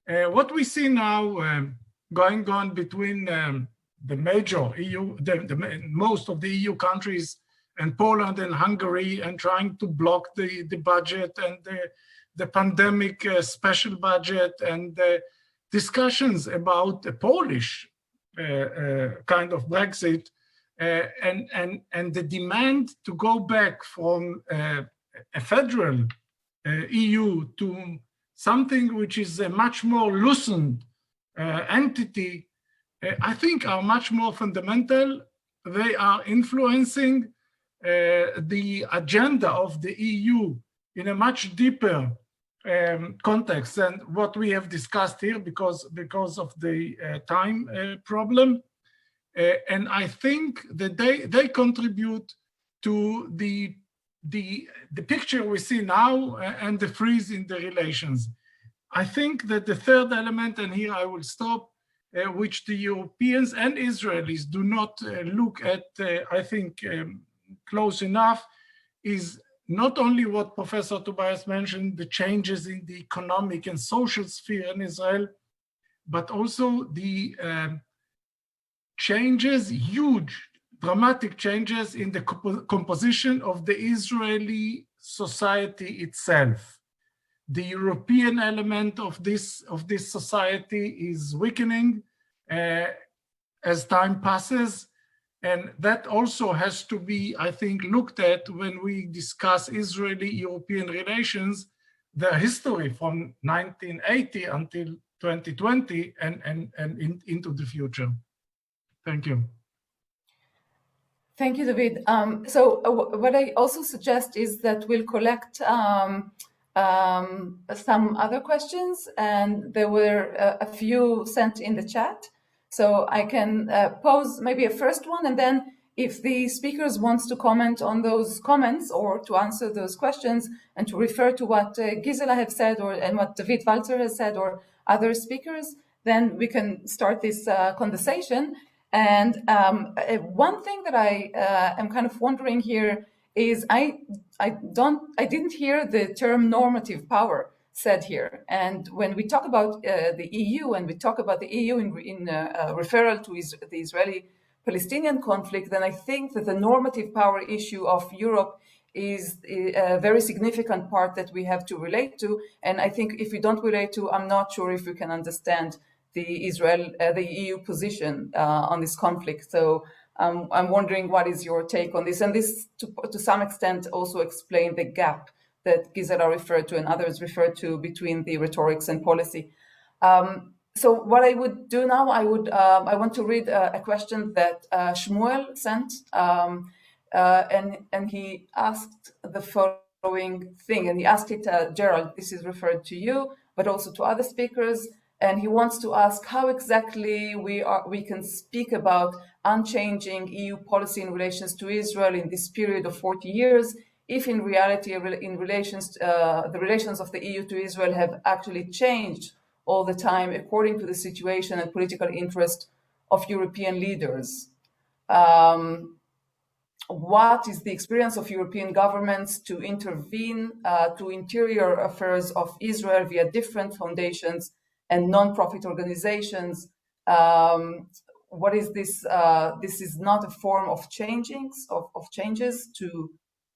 What we see now going on between the major EU, most of the EU countries and Poland and Hungary, and trying to block the budget and the pandemic special budget, and discussions about a Polish kind of Brexit, and the demand to go back from a federal EU to something which is a much more loosened entity, I think are much more fundamental. They are influencing the agenda of the EU in a much deeper context than what we have discussed here because of the time problem. And I think that they contribute to the picture we see now and the freeze in the relations. I think that the third element, and here I will stop, which the Europeans and Israelis do not look at, I think, close enough, is not only what Professor Tobias mentioned, the changes in the economic and social sphere in Israel, but also the changes, huge, dramatic changes in the composition of the Israeli society itself. The European element of this society is weakening as time passes, and that also has to be, I think, looked at when we discuss Israeli-European relations, their history from 1980 until 2020 and into the future. Thank you. Thank you, David. So what I also suggest is that we'll collect some other questions, and there were a few sent in the chat. So I can pose maybe a first one, and then if the speakers wants to comment on those comments or to answer those questions and to refer to what Gisela have said and what David Valzer has said or other speakers, then we can start this conversation. And one thing that I am kind of wondering here is I didn't hear the term normative power said here. And when we talk about the EU, and we talk about the EU in referral to the Israeli-Palestinian conflict, then I think that the normative power issue of Europe is a very significant part that we have to relate to. And I think if we don't relate to, I'm not sure if we can understand the EU position on this conflict. So I'm wondering what is your take on this? And this, to some extent, also explain the gap that Gisela referred to and others referred to between the rhetorics and policy. So what I would do now, I want to read a question that Shmuel sent, and he asked the following thing, and he asked it, Gerald, this is referred to you, but also to other speakers. And he wants to ask how exactly we can speak about unchanging EU policy in relations to Israel in this period of 40 years, if in reality the relations of the EU to Israel have actually changed all the time according to the situation and political interest of European leaders. What is the experience of European governments to intervene to interior affairs of Israel via different foundations and non-profit organizations? What is this? This is not a form of changes to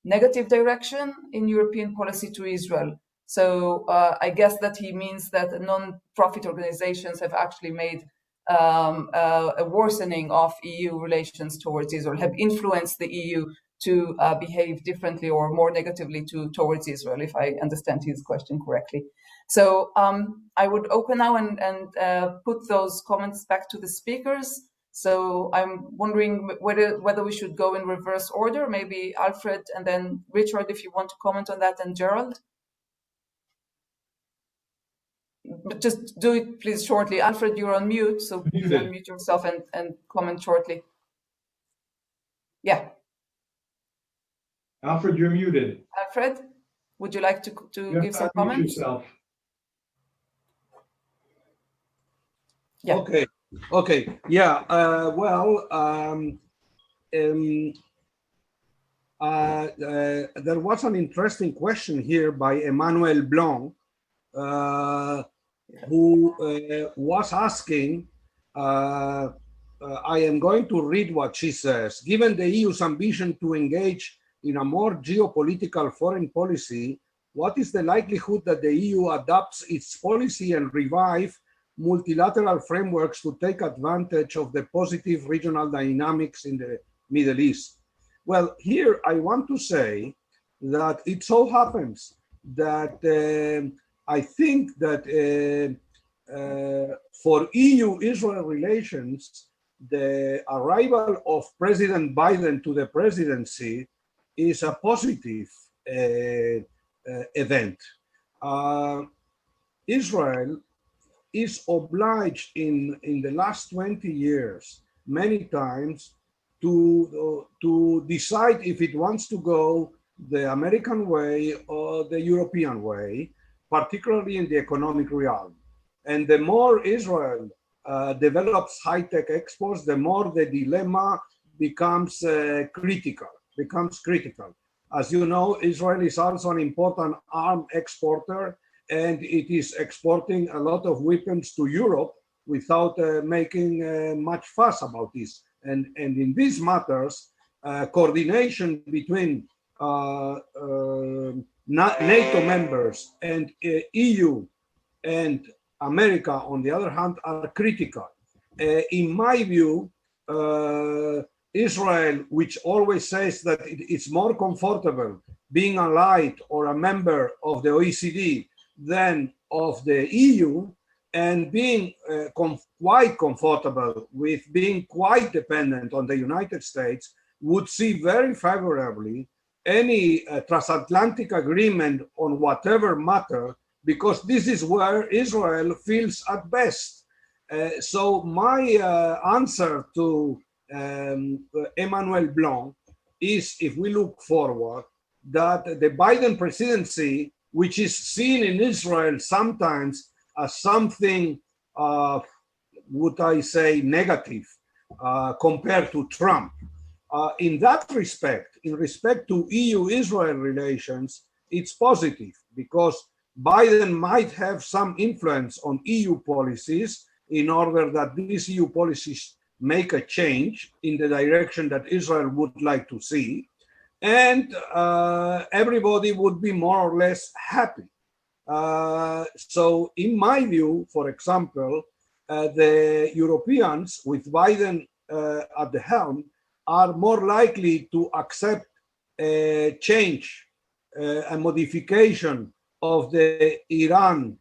negative direction in European policy to Israel. So I guess that he means that non-profit organizations have actually made a worsening of EU relations towards Israel, have influenced the EU to behave differently or more negatively towards Israel, if I understand his question correctly. So I would open now and put those comments back to the speakers. So I'm wondering whether we should go in reverse order, maybe Alfred and then Richard, if you want to comment on that, and Gerald. But just do it, please, shortly. Alfred, you're on mute, so please unmute yourself and comment shortly. Yeah. Alfred, you're muted. Alfred, would you like to give some comments? Yourself. Yeah. Okay. Yeah. There was an interesting question here by Emmanuel Blanc, who was asking, I am going to read what she says. Given the EU's ambition to engage in a more geopolitical foreign policy, what is the likelihood that the EU adopts its policy and revive multilateral frameworks to take advantage of the positive regional dynamics in the Middle East? Well, here I want to say that it so happens that I think that for EU-Israel relations, the arrival of President Biden to the presidency is a positive event. Israel is obliged in the last 20 years, many times, to decide if it wants to go the American way or the European way, particularly in the economic realm. And the more Israel develops high-tech exports, the more the dilemma becomes critical. As you know, Israel is also an important arms exporter, and it is exporting a lot of weapons to Europe without making much fuss about this. And in these matters, coordination between NATO members and EU and America, on the other hand, are critical. In my view, Israel, which always says that it's more comfortable being allied or a member of the OECD than of the EU, and being quite comfortable with being quite dependent on the United States, would see very favorably any transatlantic agreement on whatever matter, because this is where Israel feels at best. So my answer to Emmanuel Blanc is, if we look forward, that the Biden presidency, which is seen in Israel sometimes as something, would I say, negative compared to Trump. In that respect, in respect to EU-Israel relations, it's positive because Biden might have some influence on EU policies in order that these EU policies make a change in the direction that Israel would like to see. And everybody would be more or less happy. So in my view, for example, the Europeans with Biden at the helm are more likely to accept a change, a modification of the Iran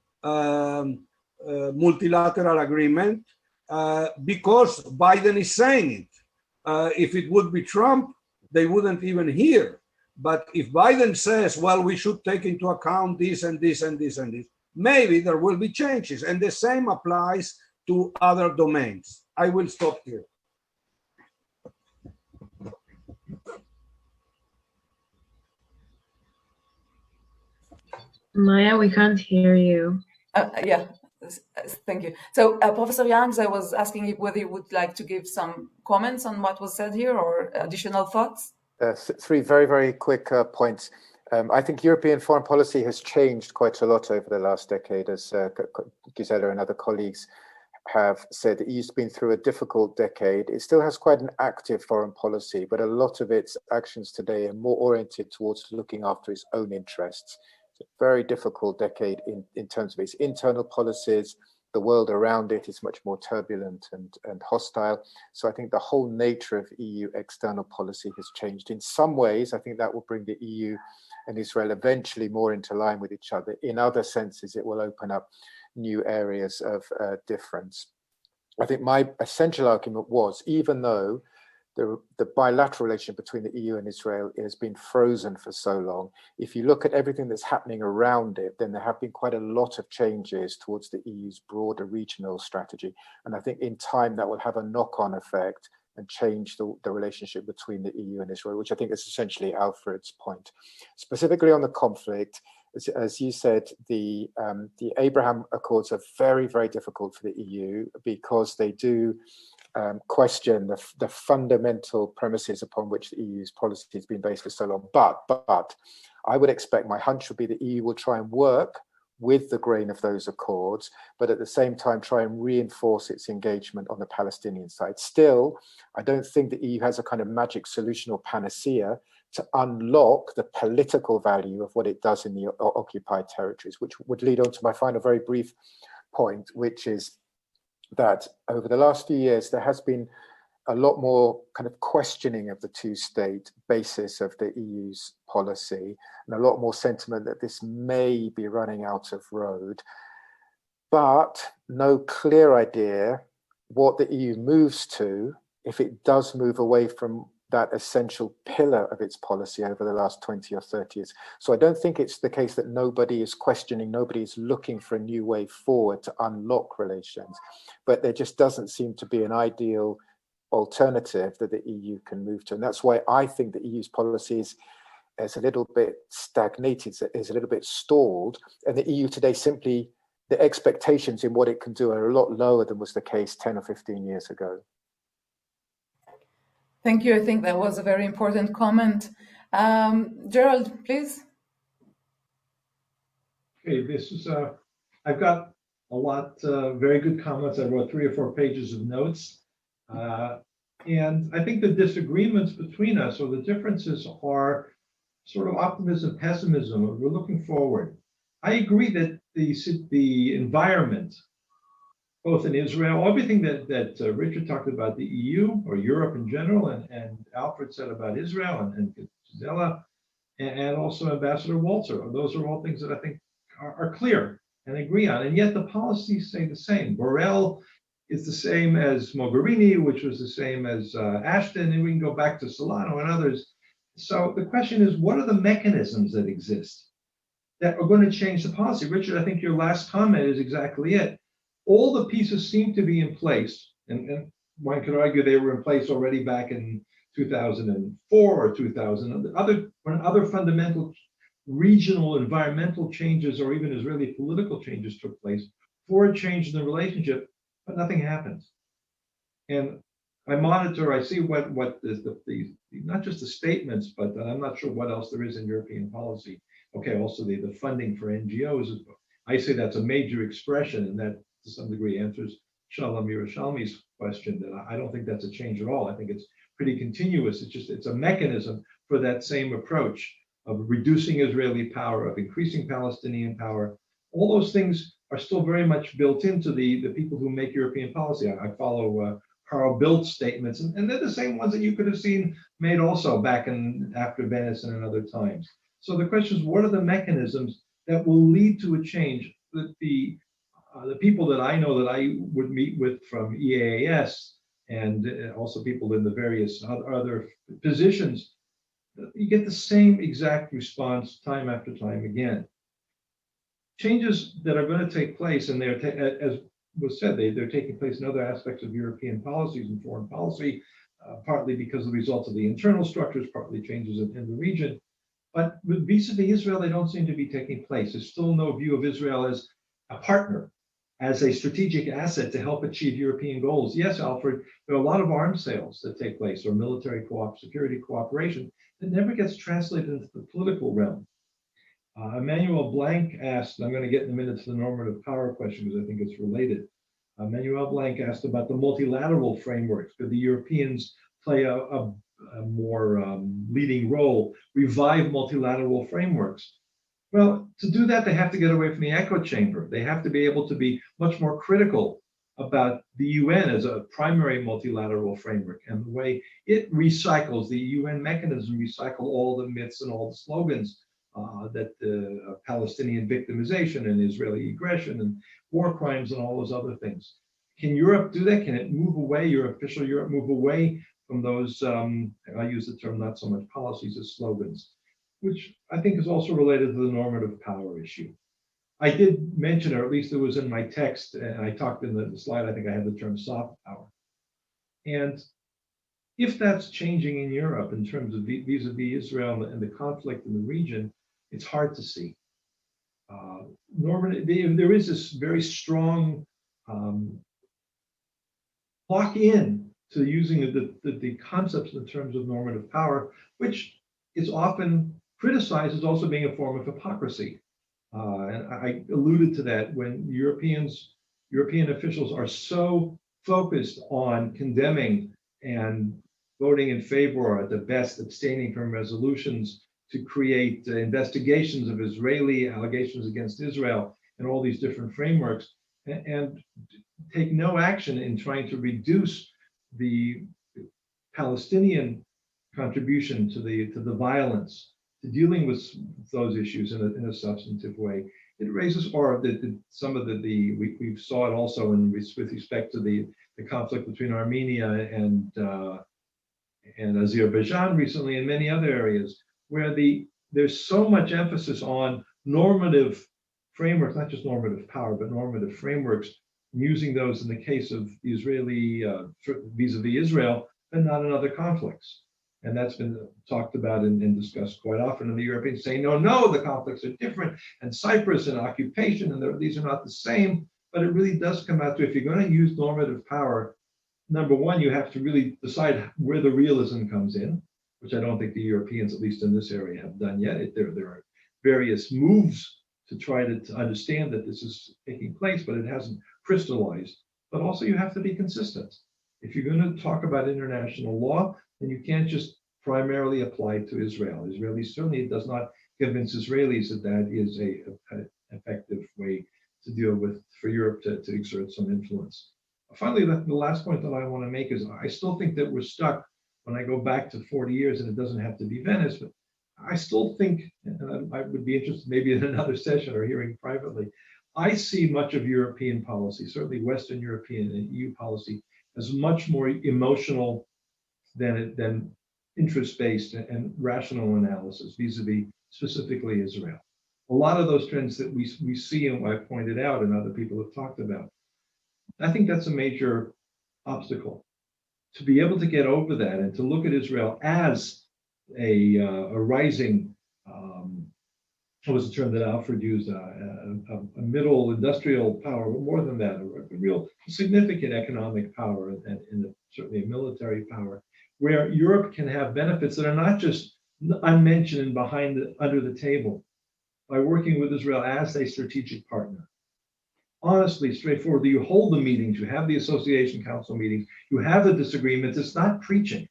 multilateral agreement because Biden is saying it. If it would be Trump, they wouldn't even hear. But if Biden says, well, we should take into account this and this and this and this, maybe there will be changes. And the same applies to other domains. I will stop here. Maya, we can't hear you. Yeah, thank you. So Professor Youngs, I was asking you whether you would like to give some comments on what was said here or additional thoughts? Three very, very quick points. I think European foreign policy has changed quite a lot over the last decade, as Gisela and other colleagues have said. The EU's been through a difficult decade. It still has quite an active foreign policy, but a lot of its actions today are more oriented towards looking after its own interests. It's a very difficult decade in terms of its internal policies. The world around it is much more turbulent and hostile. So I think the whole nature of EU external policy has changed. In some ways, I think that will bring the EU and Israel eventually more into line with each other. In other senses, it will open up new areas of difference. I think my essential argument was, even though the bilateral relationship between the EU and Israel has been frozen for so long, if you look at everything that's happening around it, then there have been quite a lot of changes towards the EU's broader regional strategy. And I think in time that will have a knock-on effect and change the relationship between the EU and Israel, which I think is essentially Alfred's point. Specifically on the conflict, as you said, the Abraham Accords are very, very difficult for the EU because they do question the fundamental premises upon which the EU's policy has been based for so long. But I would expect, my hunch would be the EU will try and work with the grain of those accords, but at the same time try and reinforce its engagement on the Palestinian side. Still, I don't think the EU has a kind of magic solution or panacea to unlock the political value of what it does in the occupied territories, which would lead on to my final very brief point, which is that over the last few years, there has been a lot more kind of questioning of the two-state basis of the EU's policy, and a lot more sentiment that this may be running out of road, but no clear idea what the EU moves to if it does move away from that essential pillar of its policy over the last 20 or 30 years. So I don't think it's the case that nobody is questioning, nobody is looking for a new way forward to unlock relations, but there just doesn't seem to be an ideal alternative that the EU can move to. And that's why I think the EU's policy is a little bit stagnated, is a little bit stalled. And the EU today simply, the expectations in what it can do are a lot lower than was the case 10 or 15 years ago. Thank you. I think that was a very important comment. Gerald, please. Okay, this is, I've got a lot, very good comments. I wrote 3 or 4 pages of notes. And I think the disagreements between us, or the differences, are sort of optimism, pessimism. We're looking forward. I agree that the environment, both in Israel, everything that Richard talked about, the EU or Europe in general, and Alfred said about Israel and Gisela, and also Ambassador Walzer, those are all things that I think are clear and agree on. And yet the policies say the same. Borrell is the same as Mogherini, which was the same as Ashton, and we can go back to Solano and others. So the question is, what are the mechanisms that exist that are going to change the policy? Richard, I think your last comment is exactly it. All the pieces seem to be in place, and one could argue they were in place already back in 2004 or 2000. When other fundamental regional environmental changes or even Israeli political changes took place for a change in the relationship, but nothing happens. And I monitor, I see what the not just the statements, but I'm not sure what else there is in European policy. Okay, also the funding for NGOs. I say that's a major expression, and that to some degree answers Shalom Yerushalmi's question that I don't think that's a change at all. I think it's pretty continuous. It's a mechanism for that same approach of reducing Israeli power, of increasing Palestinian power. All those things are still very much built into the people who make European policy. I follow Carl Bildt's statements, and they're the same ones that you could have seen made also back in after Venice and in other times. So the question is, what are the mechanisms that will lead to a change that the people that I know that I would meet with from EAS and also people in the various other positions, you get the same exact response time after time again. Changes that are going to take place, and they're, as was said, they're taking place in other aspects of European policies and foreign policy, partly because of the results of the internal structures, partly changes in the region. But vis-a-vis Israel, they don't seem to be taking place. There's still no view of Israel as a partner, as a strategic asset to help achieve European goals. Yes, Alfred, there are a lot of arms sales that take place, or military security cooperation, that never gets translated into the political realm. Emmanuel Blank asked, and I'm going to get in a minute to the normative power question because I think it's related. Emmanuel Blank asked about the multilateral frameworks. Could the Europeans play a more leading role, revive multilateral frameworks? Well, to do that, they have to get away from the echo chamber. They have to be able to be much more critical about the UN as a primary multilateral framework and the way it recycles, the UN mechanism recycle all the myths and all the slogans that Palestinian victimization and Israeli aggression and war crimes and all those other things. can Europe do that? Can it move away, official Europe move away from those, I use the term not so much policies as slogans, which I think is also related to the normative power issue. I did mention, or at least it was in my text, and I talked in the slide, I think I had the term soft power. And if that's changing in Europe in terms of vis-a-vis Israel and the conflict in the region, it's hard to see. There is this very strong lock-in to using the concepts in terms of normative power, which is often criticized as also being a form of hypocrisy. And I alluded to that when European officials are so focused on condemning and voting in favor, or at the best abstaining from resolutions to create investigations of Israeli allegations against Israel and all these different frameworks, and take no action in trying to reduce the Palestinian contribution to the violence, to dealing with those issues in a substantive way. It raises, or some of we saw it also with respect to the conflict between Armenia and Azerbaijan recently, and many other areas, where there's so much emphasis on normative frameworks, not just normative power, but normative frameworks, using those in the case of the Israeli vis-a-vis Israel, and not in other conflicts. And that's been talked about and discussed quite often. And the Europeans say, no, the conflicts are different, and Cyprus and occupation, and these are not the same. But it really does come out to, if you're going to use normative power, number one, you have to really decide where the realism comes in, which I don't think the Europeans, at least in this area, have done yet. There are various moves to try to understand that this is taking place, but it hasn't crystallized. But also you have to be consistent. If you're going to talk about international law, then you can't just primarily apply it to Israel. Israelis, certainly it does not convince Israelis that is an effective way to deal with, for Europe to exert some influence. Finally, the last point that I want to make is I still think that we're stuck when I go back to 40 years, and it doesn't have to be Venice, but I still think, and I would be interested maybe in another session or hearing privately, I see much of European policy, certainly Western European and EU policy, as much more emotional than interest-based and rational analysis vis-a-vis specifically Israel. A lot of those trends that we see and I pointed out and other people have talked about, I think that's a major obstacle. To be able to get over that and to look at Israel as a rising, what was the term that Alfred used, a middle industrial power, but more than that, a real significant economic power and certainly a military power, where Europe can have benefits that are not just unmentioned and under the table, by working with Israel as a strategic partner. Honestly, straightforward, you hold the meetings, you have the Association Council meetings, you have the disagreements, it's not preaching.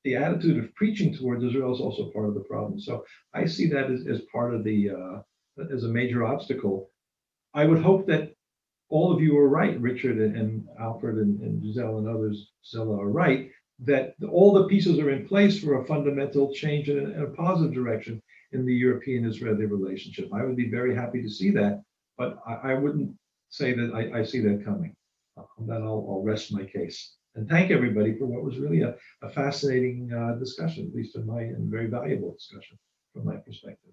The attitude of preaching towards Israel is also part of the problem. So I see that as part of as a major obstacle. I would hope that all of you are right, Richard and Alfred and Gisela and others, Gisela are right, that all the pieces are in place for a fundamental change in a positive direction in the European-Israeli relationship. I would be very happy to see that, but I wouldn't say that I see that coming. Then I'll rest my case. And thank everybody for what was really a fascinating discussion, at least and very valuable discussion from my perspective.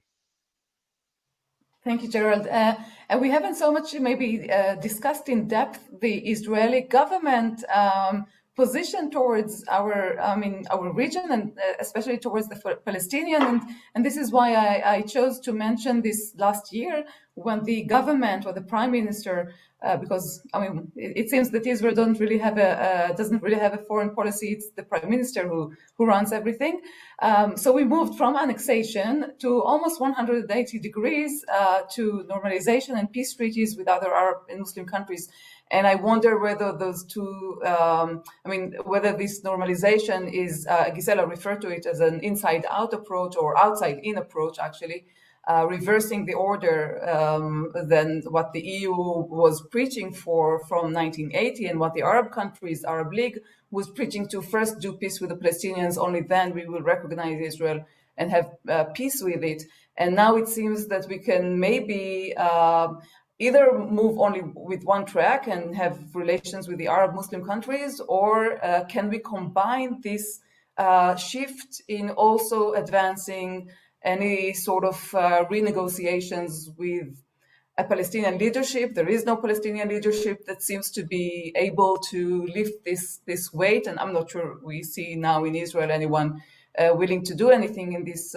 Thank you, Gerald. And we haven't so much maybe discussed in depth the Israeli government position towards our region, and especially towards the Palestinian. And this is why I chose to mention this last year when the government or the prime minister, because it seems that Israel doesn't really have a foreign policy. It's the prime minister who runs everything. So we moved from annexation to almost 180 degrees to normalization and peace treaties with other Arab and Muslim countries. And I wonder whether those two, whether this normalization is, Gisela referred to it as an inside-out approach or outside-in approach, actually, reversing the order than what the EU was preaching for from 1980 and what the Arab countries, Arab League, was preaching to first do peace with the Palestinians, only then we will recognize Israel and have peace with it. And now it seems that we can maybe either move only with one track and have relations with the Arab Muslim countries, or can we combine this shift in also advancing any sort of renegotiations with a Palestinian leadership? There is no Palestinian leadership that seems to be able to lift this weight, and I'm not sure we see now in Israel anyone willing to do anything in this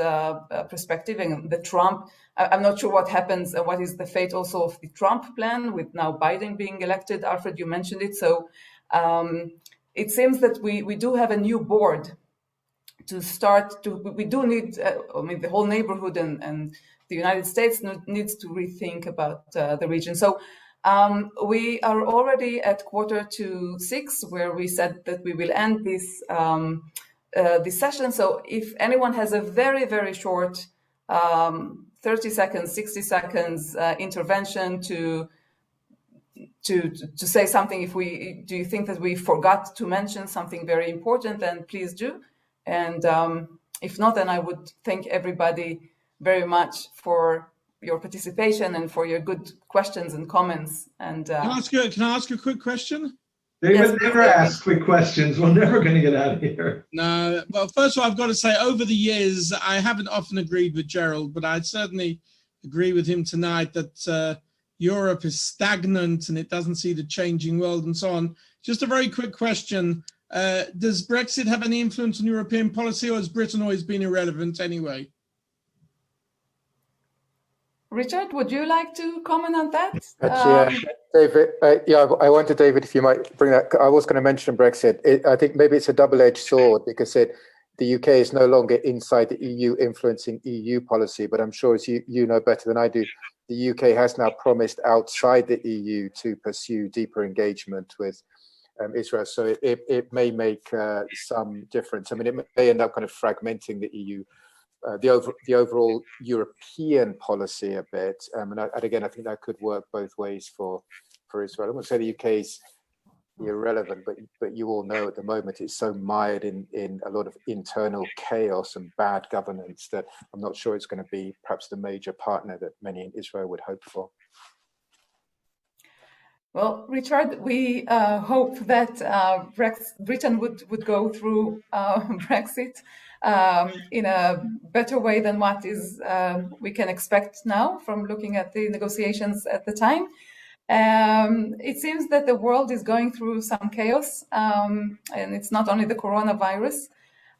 perspective. And the Trump, I'm not sure what happens, what is the fate also of the Trump plan with now Biden being elected. Alfred, you mentioned it. So it seems that we do have a new board to start to, we do need, I mean, the whole neighborhood and the United States needs to rethink about the region. So we are already at 5:45, where we said that we will end this this session. So if anyone has a very, very short 30 seconds, 60 seconds intervention to say something, do you think that we forgot to mention something very important, then please do. And if not, then I would thank everybody very much for your participation and for your good questions and comments. And can I ask a quick question? David, never ask quick questions. We're never going to get out of here. No, well, first of all, I've got to say, over the years, I haven't often agreed with Gerald, but I'd certainly agree with him tonight that Europe is stagnant and it doesn't see the changing world and so on. Just a very quick question. Does Brexit have any influence on European policy, or has Britain always been irrelevant anyway? Richard, would you like to comment on that? David, I wonder, David, if you might bring that. I was going to mention Brexit. I think maybe it's a double-edged sword, because the UK is no longer inside the EU influencing EU policy, but I'm sure, as you know better than I do, the UK has now promised outside the EU to pursue deeper engagement with Israel. So it may make some difference. I mean, it may end up kind of fragmenting the EU, the overall European policy a bit. And again, I think that could work both ways for Israel. I wouldn't say the UK is irrelevant, but you all know at the moment it's so mired in a lot of internal chaos and bad governance that I'm not sure it's going to be perhaps the major partner that many in Israel would hope for. Well, Richard, we hope that Britain would go through Brexit in a better way than what is we can expect now from looking at the negotiations at the time. It seems that the world is going through some chaos, and it's not only the coronavirus.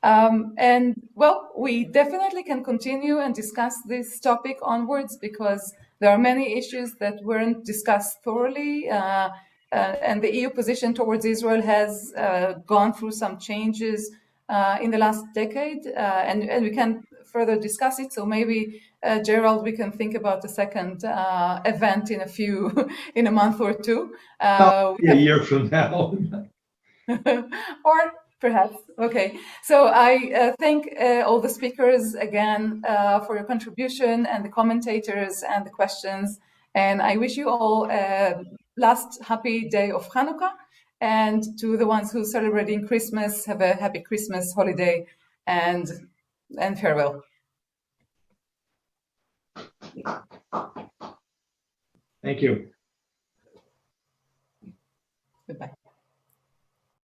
And well, we definitely can continue and discuss this topic onwards, because there are many issues that weren't discussed thoroughly, and the EU position towards Israel has gone through some changes in the last decade, and we can further discuss it. So maybe, Gerald, we can think about the second event in a month or two. A year from now. Or perhaps. Okay. So I thank all the speakers again for your contribution, and the commentators and the questions. And I wish you all a last happy day of Hanukkah. And to the ones who are celebrating Christmas, have a happy Christmas holiday, and farewell. Thank you. Goodbye.